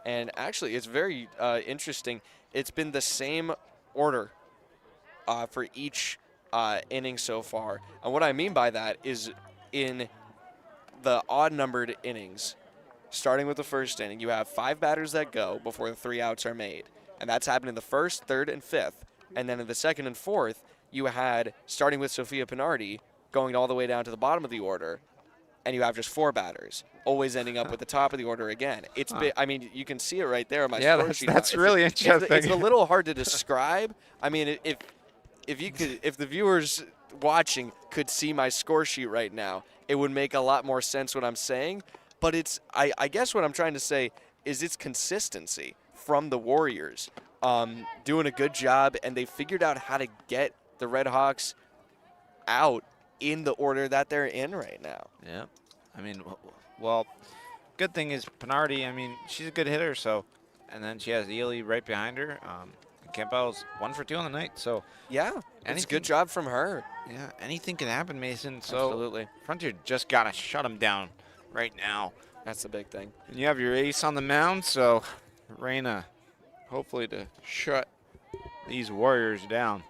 And actually, it's very interesting. It's been the same order for each inning so far. And what I mean by that is in the odd-numbered innings, starting with the first inning, you have 5 batters that go before the 3 outs are made. And that's happened in the first, third, and fifth. And then in the second and fourth, you had, starting with Sophia Pinardi, going all the way down to the bottom of the order, and you have just 4 batters, always ending up with the top of the order again. It's been, I mean, you can see it right there on my score sheet. That's really interesting. It's a little hard to describe. I mean, if the viewers watching could see my score sheet right now, it would make a lot more sense what I'm saying. But it's, I guess what I'm trying to say is it's consistency from the Warriors, doing a good job, and they figured out how to get the Redhawks out in the order that they're in right now. Yeah. I mean, well, good thing is Pinardi, I mean, she's a good hitter, so, and then she has Ely right behind her. Campbell's 1 for 2 on the night, so. Yeah, it's a good job from her. Yeah, anything can happen, Mason. So absolutely. Frontier just got to shut them down right now. That's the big thing. And you have your ace on the mound, so Raina, hopefully to shut these Warriors down.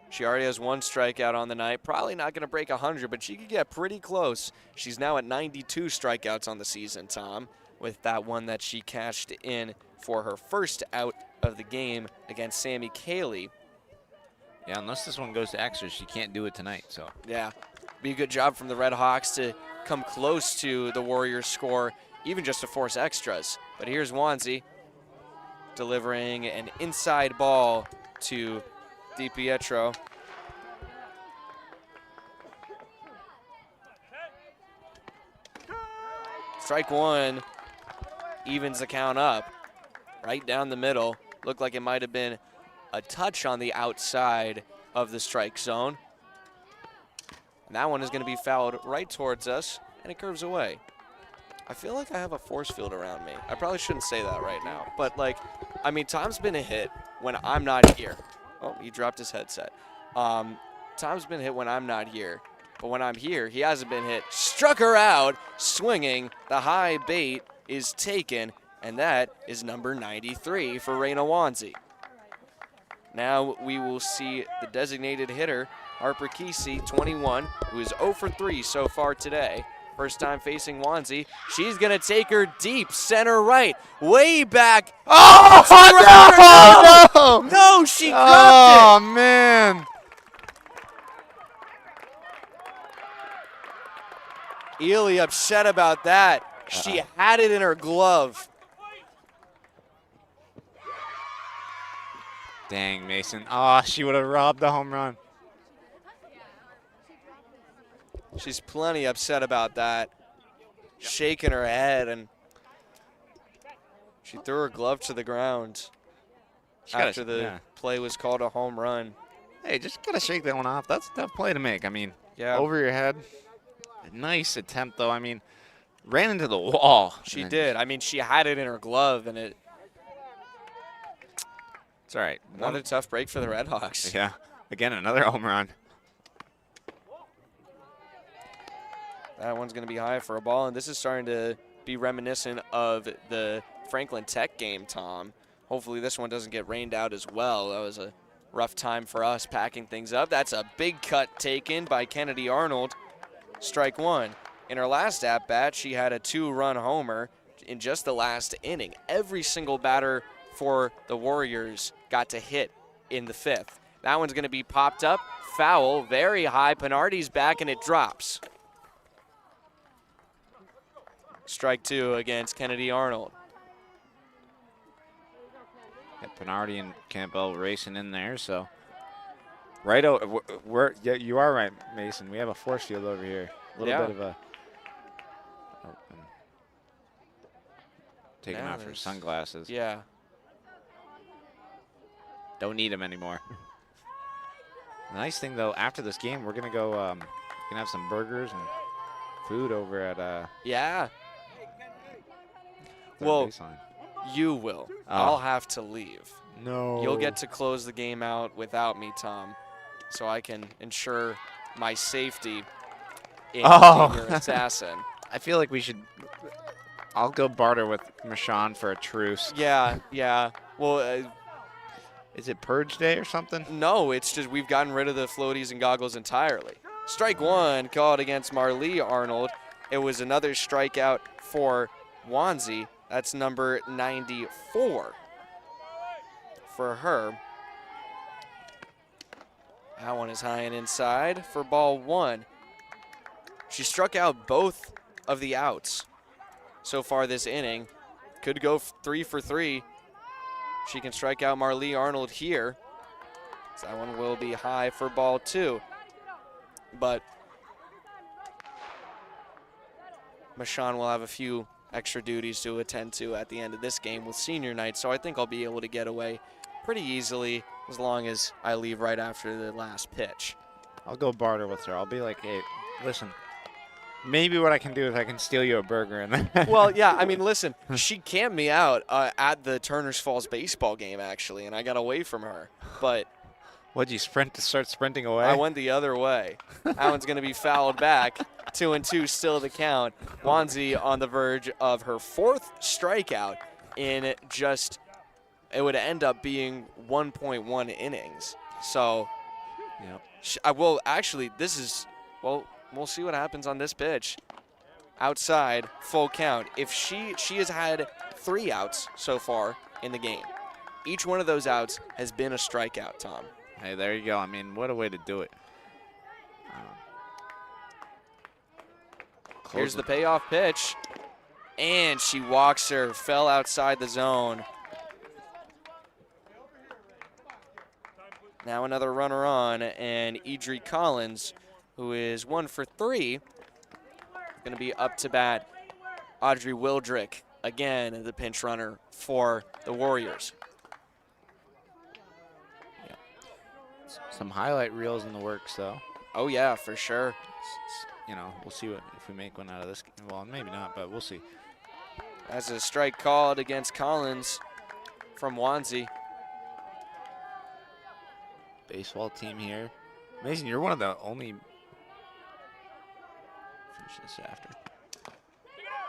She already has 1 strikeout on the night. Probably not going to break 100, but she could get pretty close. She's now at 92 strikeouts on the season, Tom, with that one that she cashed in for her first out of the game against Sammy Cayley. Yeah, unless this one goes to extras, she can't do it tonight. So yeah, be a good job from the Redhawks to come close to the Warriors' score, even just to force extras. But here's Wanzi delivering an inside ball to DiPietro. Strike one evens the count up. Right down the middle. Looked like it might have been a touch on the outside of the strike zone. And that one is going to be fouled right towards us, and it curves away. I feel like I have a force field around me. I probably shouldn't say that right now. But, like, I mean, Tom's been hit when I'm not here. Oh, he dropped his headset. Tom's been hit when I'm not here. But when I'm here, he hasn't been hit. Struck her out, swinging. The high bait is taken, and that is number 93 for Raina Wanzi. Now we will see the designated hitter, Harper Kesey, 21, who is 0 for 3 so far today. First time facing Wanzi. She's going to take her deep center right, way back. Oh, no! No, she dropped Oh, man. it. Ely upset about that. She had it in her glove. Dang, Mason. Oh, she would have robbed the home run. She's plenty upset about that. Shaking her head, and she threw her glove to the ground after the play was called a home run. Hey, just got to shake that one off. That's a tough play to make. I mean, Yeah. over your head. Nice attempt, though. I mean, ran into the wall. She did. I mean, she had it in her glove, and it's all right. another tough break for the Red Hawks. Yeah. Again, another home run. That one's going to be high for a ball, and this is starting to be reminiscent of the Franklin Tech game, Tom. Hopefully this one doesn't get rained out as well. That was a rough time for us packing things up. That's a big cut taken by Kennedy Arnold. Strike one. In her last at-bat, she had a 2-run homer in just the last inning. Every single batter for the Warriors got to hit in the 5th. That one's going to be popped up. Foul, very high. Pinardi's back, and it drops. Strike two against Kennedy Arnold. Yeah, Pinardi and Campbell racing in there, so. Right over, yeah, you are right, Mason. We have a force field over here. A little bit of a. Oh, taking off her sunglasses. Yeah. Don't need them anymore. The nice thing, though, after this game, we're going to go, gonna have some burgers and food over at. Yeah. third Well, baseline. you will. I'll have to leave. No. You'll get to close the game out without me, Tom, so I can ensure my safety in Senior Assassin. I feel like we should. I'll go barter with Michon for a truce. Yeah, yeah. Well, is it Purge Day or something? No, it's just we've gotten rid of the floaties and goggles entirely. Strike one called against Marlee Arnold. It was another strikeout for Wanzi. That's number 94 for her. That one is high and inside for ball one. She struck out both of the outs so far this inning. Could go 3 for 3. She can strike out Marlee Arnold here. So that one will be high for ball two. But Michon will have a few extra duties to attend to at the end of this game with senior night, so I think I'll be able to get away pretty easily as long as I leave right after the last pitch. I'll go barter with her. I'll be like, hey, listen, maybe what I can do is I can steal you a burger. And then Well, yeah, I mean, listen, she camped me out at the Turners Falls baseball game, actually, and I got away from her. But what'd you start sprinting away? I went the other way. That one's going to be fouled back. 2-2 still the count. Wanzi on the verge of her 4th strikeout in just, it would end up being 1.1 innings. So, yep. I will actually, this is, well, we'll see what happens on this pitch. Outside, full count. If she has had 3 outs so far in the game. Each one of those outs has been a strikeout, Tom. Hey, there you go. I mean, what a way to do it. Here's the payoff pitch. And she walks her, fell outside the zone. Now another runner on, and Idri Collins, who is 1 for 3, going to be up to bat Audrey Wildrick, again, the pinch runner for the Warriors. Yeah. Some highlight reels in the works, though. Oh, yeah, for sure. You know, we'll see if we make one out of this. Well, maybe not, but we'll see. That's a strike called against Collins from Wanzi. Baseball team here. Amazing, you're one of the only. Finish this after.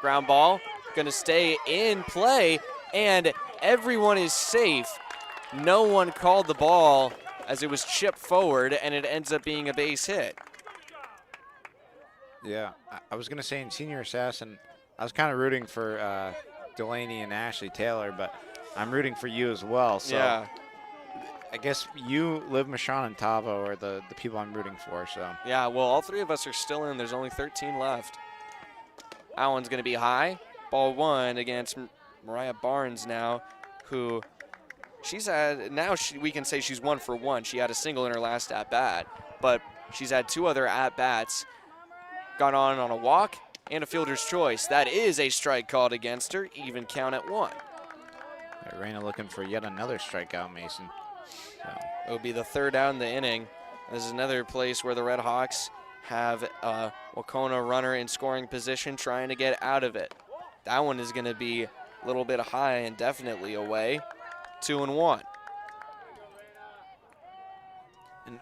Ground ball, gonna stay in play, and everyone is safe. No one called the ball as it was chipped forward, and it ends up being a base hit. Yeah, I was gonna say in senior assassin, I was kind of rooting for Delaney and Ashley Taylor, but I'm rooting for you as well. So yeah. I guess you, Liv, Michon, and Tavo are the people I'm rooting for. So Yeah, well, all three of us are still in. There's only 13 left. That one's going to be high. Ball one against Mariah Barnes now, who she's had, now we can say she's 1 for 1. She had a single in her last at-bat, but she's had 2 other at-bats. Got on a walk and a fielder's choice. That is a strike called against her, even count at 1. Raina looking for yet another strikeout, Mason. So it will be the 3rd out in the inning. This is another place where the Red Hawks have a Wahconah runner in scoring position trying to get out of it. That one is going to be a little bit high and definitely away. 2-1. And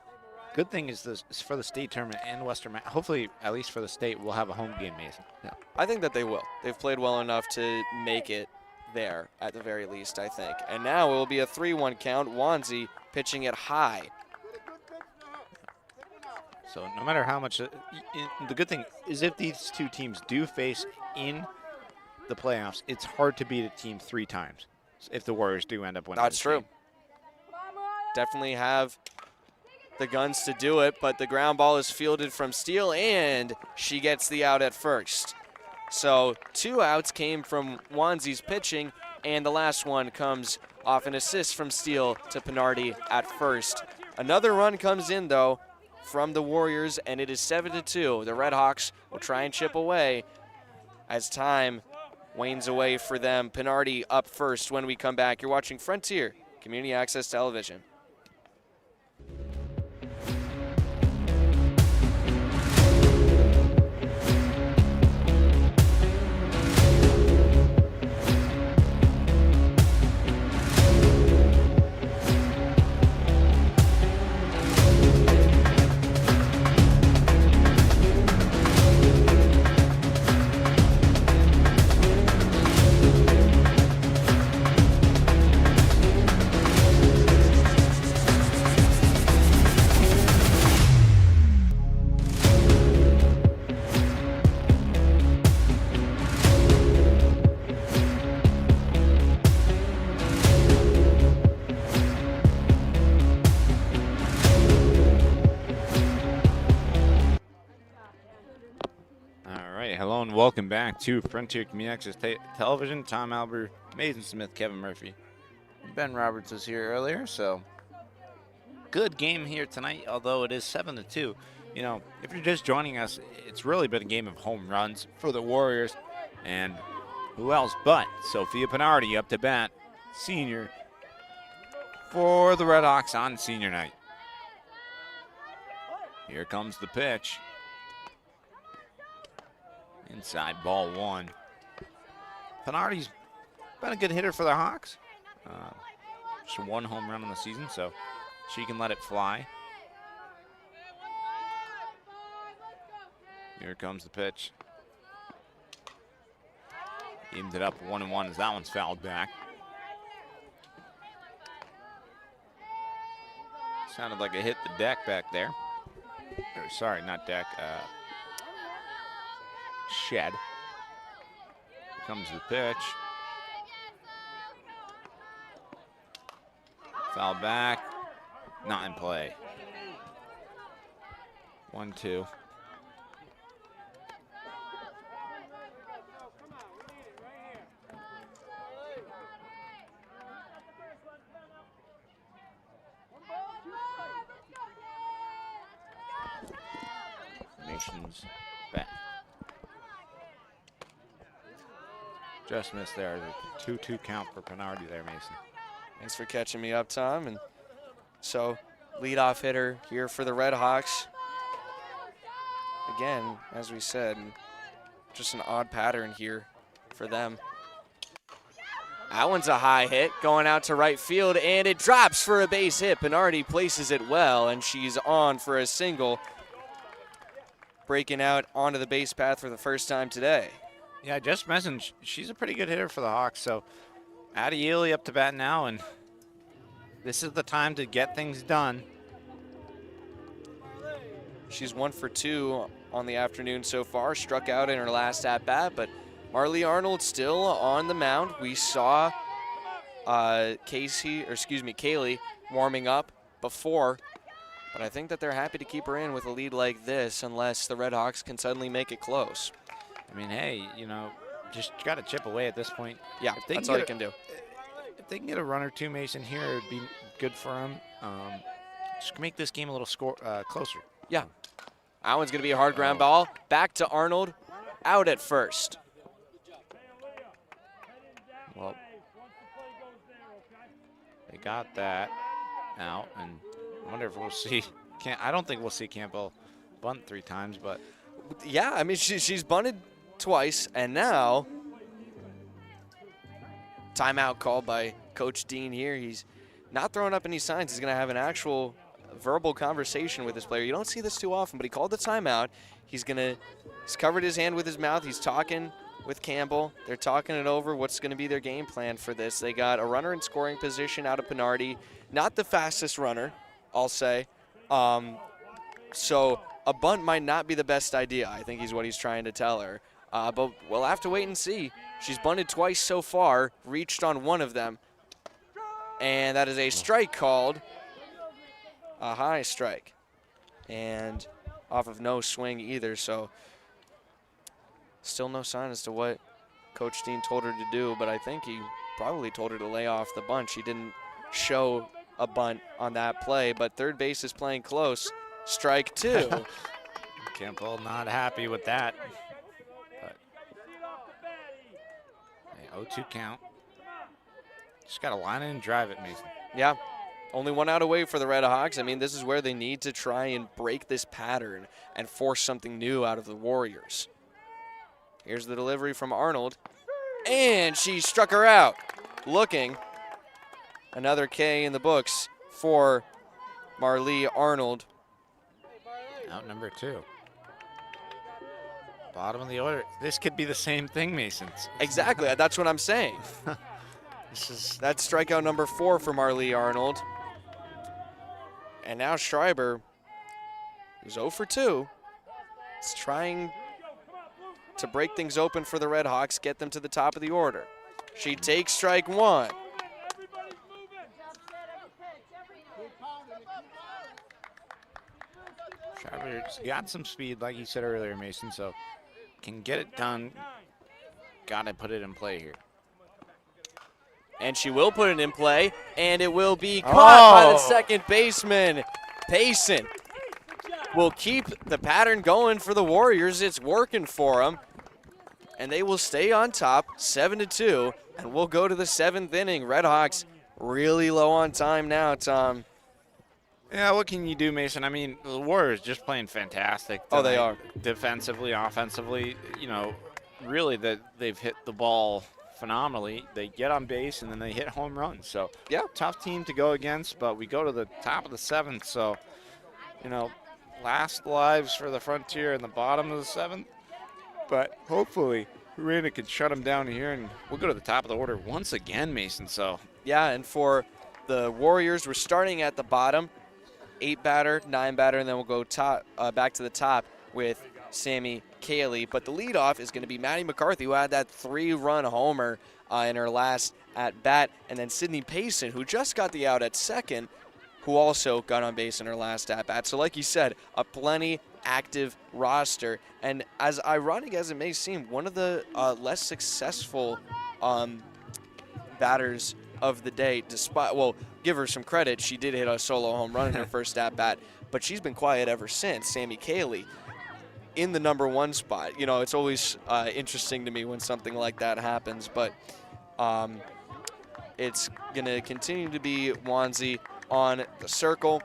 good thing is this is for the state tournament and Western. Hopefully, at least for the state, we'll have a home game, Mason. Yeah, I think that they will. They've played well enough to make it there at the very least, I think. And now it will be a 3-1 count. Wanzi pitching it high. So no matter how much, the good thing is if these two teams do face in the playoffs, it's hard to beat a team 3 times if the Warriors do end up winning. That's true. Definitely have the guns to do it, but the ground ball is fielded from Steele, and she gets the out at first. So 2 outs came from Wanzi's pitching, and the last one comes off an assist from Steele to Pinardi at first. Another run comes in, though, from the Warriors, and it is 7-2. The Red Hawks will try and chip away as time wanes away for them. Pinardi up first when we come back. You're watching Frontier Community Access Television. Welcome back to Frontier Community Access Television. Tom Albert, Mason Smith, Kevin Murphy. Ben Roberts was here earlier, so good game here tonight, although it is 7-2. You know, if you're just joining us, it's really been a game of home runs for the Warriors. And who else but Sophia Pinardi up to bat, senior, for the Red Hawks on senior night. Here comes the pitch. Inside, ball 1. Pinardi's been a good hitter for the Hawks. Just 1 home run in the season, so she can let it fly. Here comes the pitch. Aimed it up 1-1 as that one's fouled back. Sounded like it hit the deck back there. Or, sorry, not deck. Shed. Here comes the pitch. Foul back. Not in play. 1-2. Nation's back. Just missed there. The 2-2 count for Penardi there, Mason. Thanks for catching me up, Tom. And so, leadoff hitter here for the Red Hawks. Again, as we said, just an odd pattern here for them. That one's a high hit going out to right field, and it drops for a base hit. Penardi places it well, and she's on for a single, breaking out onto the base path for the first time today. Yeah, I just mentioned she's a pretty good hitter for the Hawks, so Addie Ely up to bat now, and this is the time to get things done. She's 1 for 2 on the afternoon so far, struck out in her last at-bat, but Marley Arnold still on the mound. We saw Kaylee warming up before, but I think that they're happy to keep her in with a lead like this unless the Red Hawks can suddenly make it close. I mean, hey, you know, just got to chip away at this point. Yeah, that's all you can do. If they can get a run or two, Mason, here, it would be good for them. Just make this game a little closer. Yeah. That one's going to be a hard ground ball. Back to Arnold, out at first. Well, they got that out, and I wonder if we'll see. I don't think we'll see Campbell bunt 3 times, but yeah, I mean she's bunted twice, and now timeout called by Coach Dean here. He's not throwing up any signs. He's going to have an actual verbal conversation with this player. You don't see this too often, but he called the timeout. He's covered his hand with his mouth. He's talking with Campbell. They're talking it over. What's going to be their game plan for this? They got a runner in scoring position out of Penardi. Not the fastest runner, I'll say. So a bunt might not be the best idea, I think is what he's trying to tell her. But we'll have to wait and see. She's bunted twice so far, reached on one of them. And that is a strike called. A high strike. And off of no swing either, so still no sign as to what Coach Dean told her to do, but I think he probably told her to lay off the bunt. She didn't show a bunt on that play, but third base is playing close. Strike 2. Campbell not happy with that. But 0-2 count. Just got to line it and drive it, Mason. Yeah. Only 1 out away for the Red Hawks. I mean, this is where they need to try and break this pattern and force something new out of the Warriors. Here's the delivery from Arnold, and she struck her out. Looking, another K in the books for Marlee Arnold. Out number 2. Bottom of the order. This could be the same thing, Mason. Exactly, that's what I'm saying. That's strikeout number 4 for Marlee Arnold. And now Schreiber, who's 0 for 2, is trying to break things open for the Red Hawks, get them to the top of the order. She takes strike 1. Schreiber's got some speed, like you said earlier, Mason, so can get it done. Got to put it in play here. And she will put it in play, and it will be caught by the second baseman. Payson will keep the pattern going for the Warriors. It's working for them. And they will stay on top, 7-2, and we'll go to the 7th inning. Red Hawks really low on time now, Tom. Yeah, what can you do, Mason? I mean, the Warriors just playing fantastic tonight. Oh, they are. Defensively, offensively, you know, really they've hit the ball phenomenally. They get on base, and then they hit home runs. So, yeah, tough team to go against, but we go to the top of the 7th. So, you know, last lives for the Frontier in the bottom of the 7th. But hopefully, Rena can shut them down here, and we'll go to the top of the order once again, Mason. So, yeah, and for the Warriors, we're starting at the bottom, 8-batter, 9-batter, and then we'll go back to the top with Sammy Cayley. But the leadoff is going to be Maddie McCarthy, who had that 3-run homer in her last at-bat, and then Sydney Payson, who just got the out at second, who also got on base in her last at-bat. So like you said, a plenty active roster. And as ironic as it may seem, one of the less successful batters of the day, despite, well, give her some credit, she did hit a solo home run in her first at-bat, but she's been quiet ever since, Sammy Cayley. in the number 1 spot. You know, it's always interesting to me when something like that happens, but it's going to continue to be Wanzi on the circle.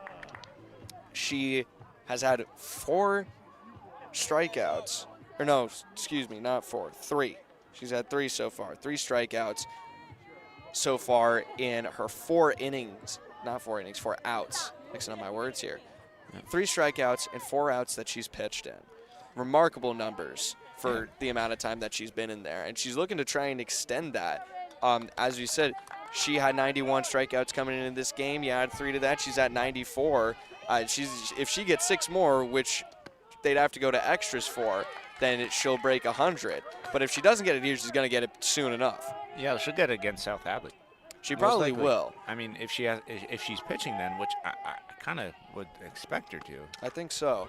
She has had 4 strikeouts. Or no, excuse me, not 4, 3. She's had 3 so far. 3 strikeouts so far in her 4 innings. Not 4 innings, 4 outs. Mixing up my words here. 3 strikeouts and 4 outs that she's pitched in. Remarkable numbers for the amount of time that she's been in there. And she's looking to try and extend that. As you said, she had 91 strikeouts coming in this game. You add 3 to that, she's at 94. If she gets 6 more, which they'd have to go to extras for, then she'll break 100. But if she doesn't get it here, she's going to get it soon enough. Yeah, she'll get it against South Hadley. She probably will. I mean, if she's pitching then, which I kind of would expect her to. I think so.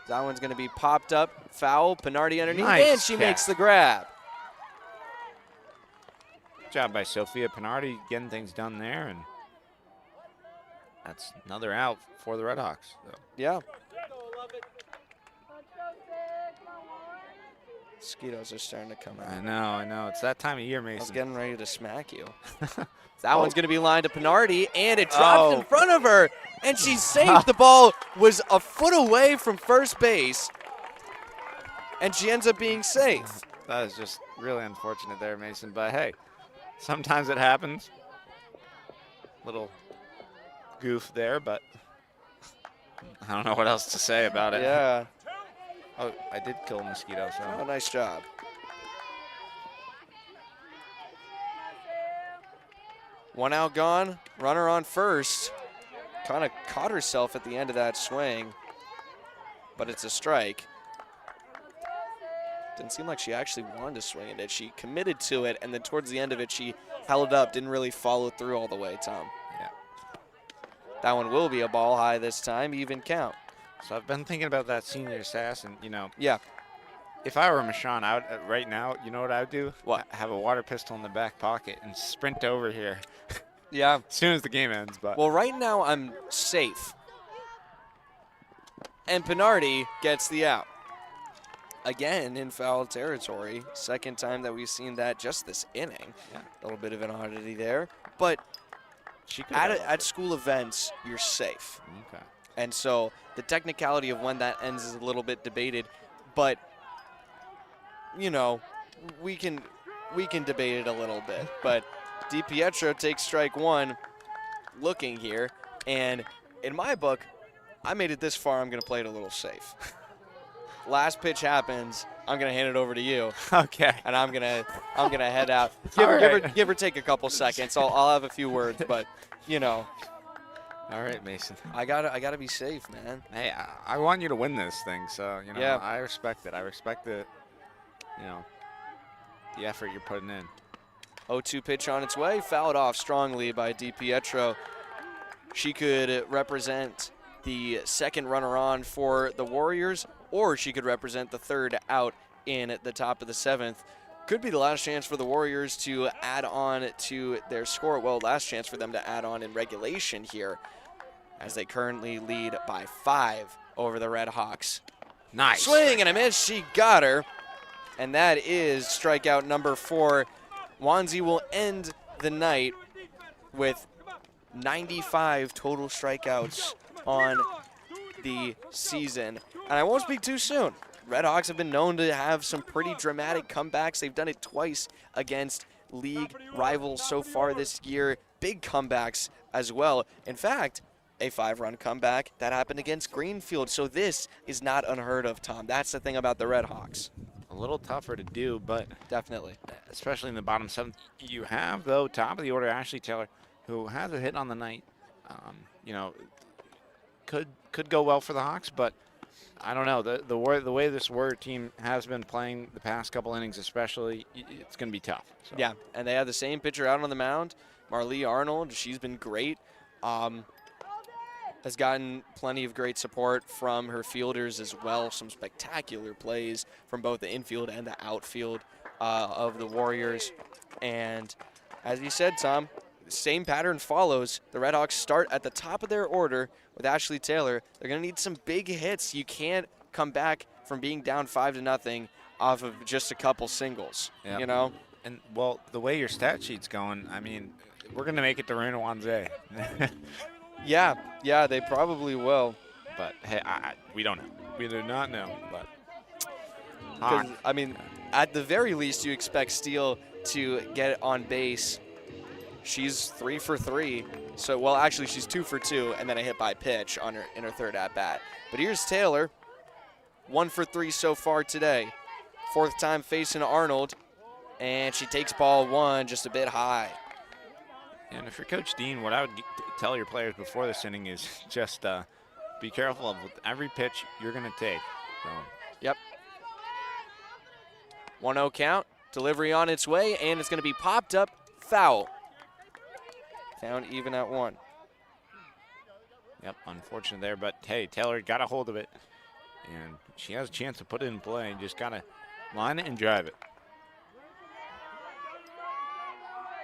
That one's going to be popped up, foul, Pinardi underneath, Nice and she makes the grab. Good job by Sophia Pinardi getting things done there, and that's another out for the Redhawks. So. Yeah. Mosquitoes are starting to come out. I know. It's that time of year, Mason. I was getting ready to smack you. That one's going to be lined to Pinardi, and it drops in front of her, and she's safe. The ball was a foot away from first base, and she ends up being safe. That is just really unfortunate there, Mason. But, hey, sometimes it happens. Little goof there, but I don't know what else to say about it. Yeah. Oh, I did kill a mosquito, so. Oh, nice job. One out gone, runner on first. Kind of caught herself at the end of that swing, but it's a strike. Didn't seem like she actually wanted to swing it. She committed to it, and then towards the end of it, she held up, didn't really follow through all the way, Tom. Yeah. That one will be a ball high this time, even count. So I've been thinking about that senior assassin, you know. Yeah. If I were Michonne, I would, right now, you know what I would do? What? Have a water pistol in the back pocket and sprint over here. Yeah. As soon as the game ends. But well, right now I'm safe. And Pinardi gets the out. Again in foul territory. Second time that we've seen that just this inning. Yeah. A little bit of an oddity there. But at school events, you're safe. Okay. And so the technicality of when that ends is a little bit debated, but you know, we can debate it a little bit. But DiPietro takes strike 1 looking here, and in my book, I made it this far, I'm gonna play it a little safe. Last pitch happens, I'm gonna hand it over to you. Okay. And I'm gonna head out. Give or take a couple seconds. I'll have a few words, but you know. All right, Mason. I gotta be safe, man. Hey, I want you to win this thing, so you know, yeah. I respect it. I respect the, you know, the effort you're putting in. 0-2 pitch on its way, fouled off strongly by DiPietro. She could represent the second runner on for the Warriors, or she could represent the third out in the top of the 7th. Could be the last chance for the Warriors to add on to their score. Well, last chance for them to add on in regulation here, as they currently lead by 5 over the Red Hawks. Nice. Swing and a miss. She got her. And that is strikeout number 4. Wanzi will end the night with 95 total strikeouts on the season. And I won't speak too soon. Red Hawks have been known to have some pretty dramatic comebacks. They've done it twice against league rivals so far this year. Big comebacks as well. In fact, a 5-run comeback that happened against Greenfield. So this is not unheard of, Tom. That's the thing about the Red Hawks. A little tougher to do, but definitely, especially in the bottom 7th. You have, though, top of the order, Ashley Taylor, who has a hit on the night. You know, could go well for the Hawks, but I don't know. The way this Warrior team has been playing the past couple innings, especially, it's going to be tough. So. Yeah, and they have the same pitcher out on the mound, Marlee Arnold. She's been great. Has gotten plenty of great support from her fielders as well. Some spectacular plays from both the infield and the outfield of the Warriors. And as you said, Tom, the same pattern follows. The Red Hawks start at the top of their order with Ashley Taylor. They're going to need some big hits. You can't come back from being down 5-0 off of just a couple singles, Yep. you know? And, well, the way your stat sheet's going, I mean, we're going to make it to Reno Wanze. Yeah, they probably will. But, hey, we don't know. We do not know. But, Because, I mean, at the very least, you expect Steele to get on base. She's 3 for 3. So, well, actually, she's 2 for 2, and then a hit by pitch in her third at-bat. But here's Taylor, 1 for 3 so far today. 4th time facing Arnold, and she takes ball 1 just a bit high. and if you're Coach Dean, what I would tell your players before this inning is just be careful of with every pitch you're going to take. So. Yep. 1-0 count, delivery on its way, and it's going to be popped up, foul. Count even at 1. Yep, unfortunate there, but hey, Taylor got a hold of it, and she has a chance to put it in play. Just got to line it and drive it.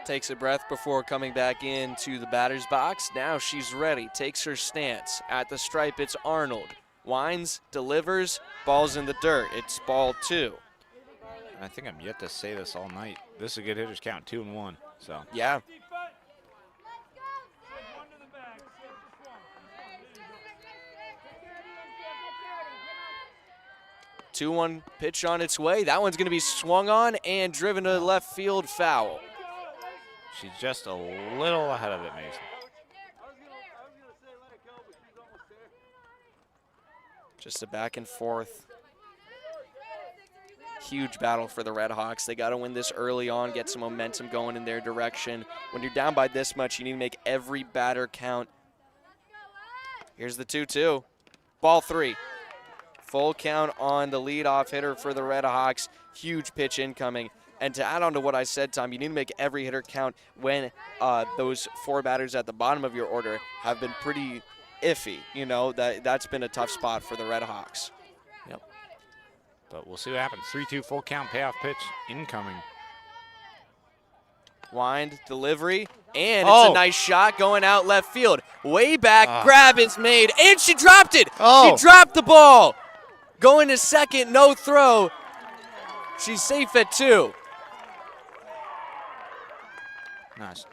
Takes a breath before coming back into the batter's box. Now she's ready, takes her stance. At the stripe, it's Arnold. Winds, delivers, ball's in the dirt. It's ball 2. And I think I'm yet to say this all night. This is a good hitter's count, 2-1. So yeah. Two-one pitch on its way. That one's going to be swung on and driven to left field, foul. She's just a little ahead of it, Mason. Just a back and forth. Huge battle for the Red Hawks. They got to win this early on, get some momentum going in their direction. When you're down by this much, you need to make every batter count. Here's the 2-2. Ball 3. Full count on the leadoff hitter for the Red Hawks. Huge pitch incoming. And to add on to what I said, Tom, you need to make every hitter count when those 4 batters at the bottom of your order have been pretty iffy. You know, that's been a tough spot for the Red Hawks. Yep. But we'll see what happens. 3-2 full count payoff pitch incoming. Wind, delivery, and it's a nice shot going out left field. Way back, grab is made, and she dropped it. She dropped the ball. Going to second, no throw. She's safe at 2. Nice.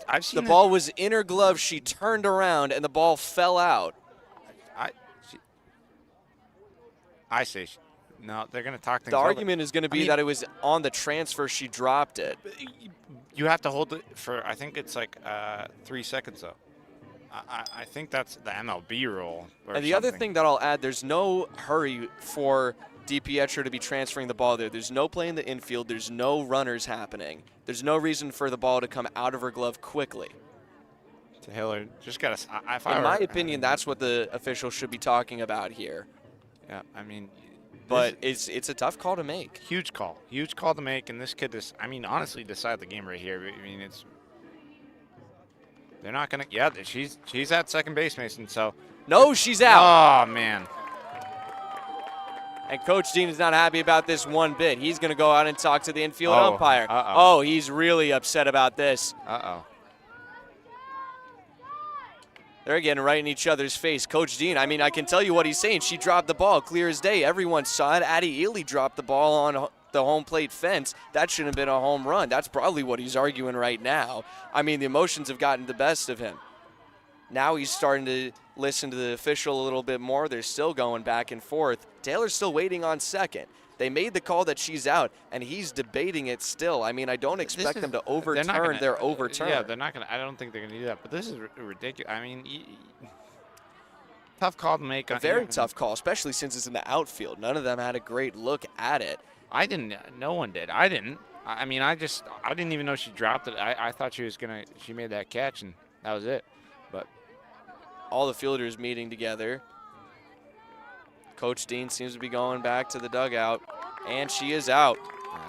I've seen the ball was in her glove. She turned around, and the ball fell out. I say, no, they're going to talk things The over. argument is going to be that it was on the transfer. She dropped it. You have to hold it for, I think it's like 3 seconds, though. I think that's the MLB rule. And the other thing that I'll add, there's no hurry for DiPietro to be transferring the ball there. There's no play in the infield. There's no runners happening. There's no reason for the ball to come out of her glove quickly. Taylor just got to. In my opinion, that's what the officials should be talking about here. Yeah, I mean. But it's a tough call to make. Huge call to make, and this could just, I mean, honestly decide the game right here. I mean, they're not going to, yeah, she's at second base, Mason, so. No, she's out. Oh, man. And Coach Dean is not happy about this one bit. He's going to go out and talk to the infield umpire. Oh, he's really upset about this. They're getting right in each other's face. Coach Dean, I mean, I can tell you what he's saying. She dropped the ball clear as day. Everyone saw it. Addie Ely dropped the ball on the home plate fence. That shouldn't have been a home run. That's probably what he's arguing right now. I mean, the emotions have gotten the best of him. Now he's starting to listen to the official a little bit more. They're still going back and forth. Taylor's still waiting on second. They made the call that she's out, and he's debating it still. I mean, I don't expect them to overturn their overturn. Yeah, they're not going to. I don't think they're going to do that. But this is ridiculous. I mean, tough call to make. A very tough call, especially since it's in the outfield. None of them had a great look at it. I didn't. No one did. I didn't. I mean, I didn't even know she dropped it. I thought she made that catch, and that was it. But all the fielders meeting together. Coach Dean seems to be going back to the dugout, and she is out.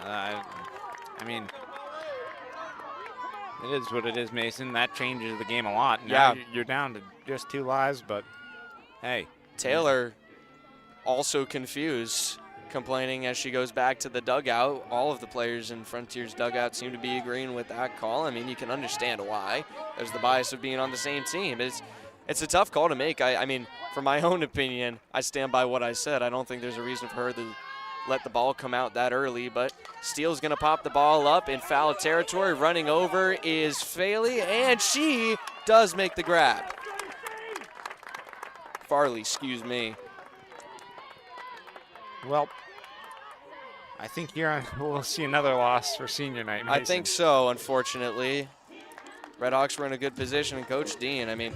I mean, it is what it is, Mason. That changes the game a lot. Now you're down to just 2 lives, but hey. Taylor also confused, complaining as she goes back to the dugout. All of the players in Frontier's dugout seem to be agreeing with that call. I mean, you can understand why. There's the bias of being on the same team. It's a tough call to make. I mean, for my own opinion, I stand by what I said. I don't think there's a reason for her to let the ball come out that early, but Steele's going to pop the ball up in foul territory. Running over is Faley, and she does make the grab. Farley, excuse me. Well, I think we'll see another loss for senior night, Mason. I think so, unfortunately. Redhawks were in a good position, and Coach Dean, I mean,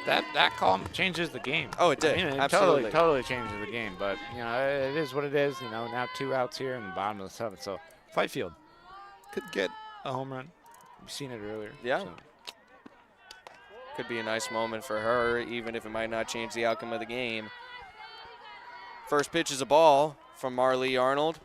that call changes the game. Oh, it did. I mean, it Absolutely. totally changes the game. But it is what it is. Now 2 outs here in the bottom of the 7th. So Fifield could get a home run. We've seen it earlier. Yeah. So. Could be a nice moment for her, even if it might not change the outcome of the game. First pitch is a ball from Marlee Arnold.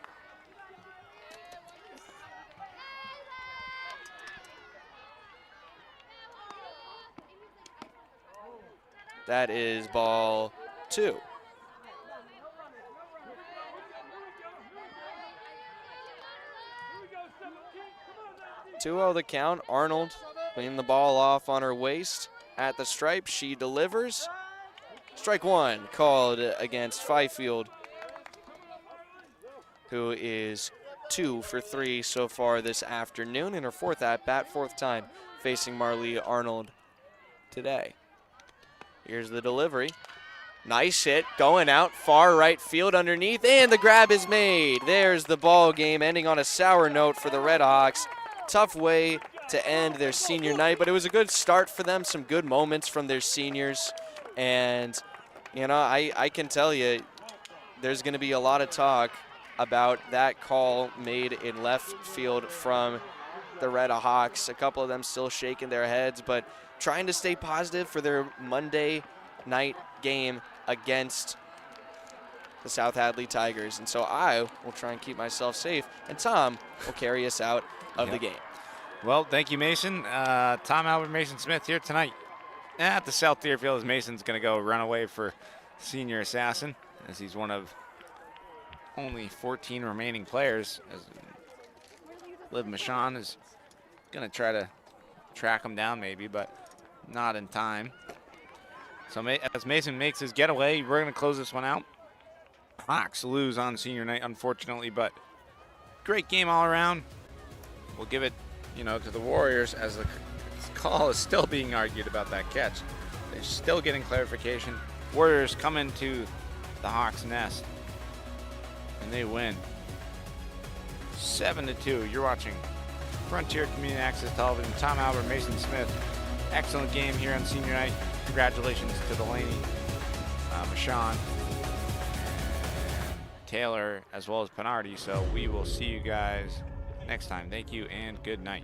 That is ball 2. Two-0 the count. Arnold cleaning the ball off on her waist at the stripe. She delivers. Strike 1 called against Fifield, who is 2 for 3 so far this afternoon in her 4th at-bat, 4th time facing Marlee Arnold today. Here's the delivery. Nice hit, going out, far right field underneath, and the grab is made. There's the ball game, ending on a sour note for the Redhawks. Tough way to end their senior night, but it was a good start for them, some good moments from their seniors. And, I can tell you, there's going to be a lot of talk about that call made in left field from the Redhawks. A couple of them still shaking their heads, but trying to stay positive for their Monday night game against the South Hadley Tigers. And so I will try and keep myself safe, and Tom will carry us out of the game. Well, thank you, Mason. Tom Albert Mason Smith here tonight at the South Deerfield, as Mason's going to go run away for senior assassin, as he's one of only 14 remaining players, as Liv Michon is going to try to track him down maybe, but not in time. So as Mason makes his getaway, we're going to close this one out. Hawks lose on senior night, unfortunately, but great game all around. We'll give it, to the Warriors, as the call is still being argued about that catch. They're still getting clarification. Warriors come into the Hawks' nest, and they win 7-2. You're watching Frontier Community Access Television. Tom Albert, Mason Smith. Excellent game here on senior night. Congratulations to Delaney, Michon, Taylor, as well as Penardi. So we will see you guys next time. Thank you and good night.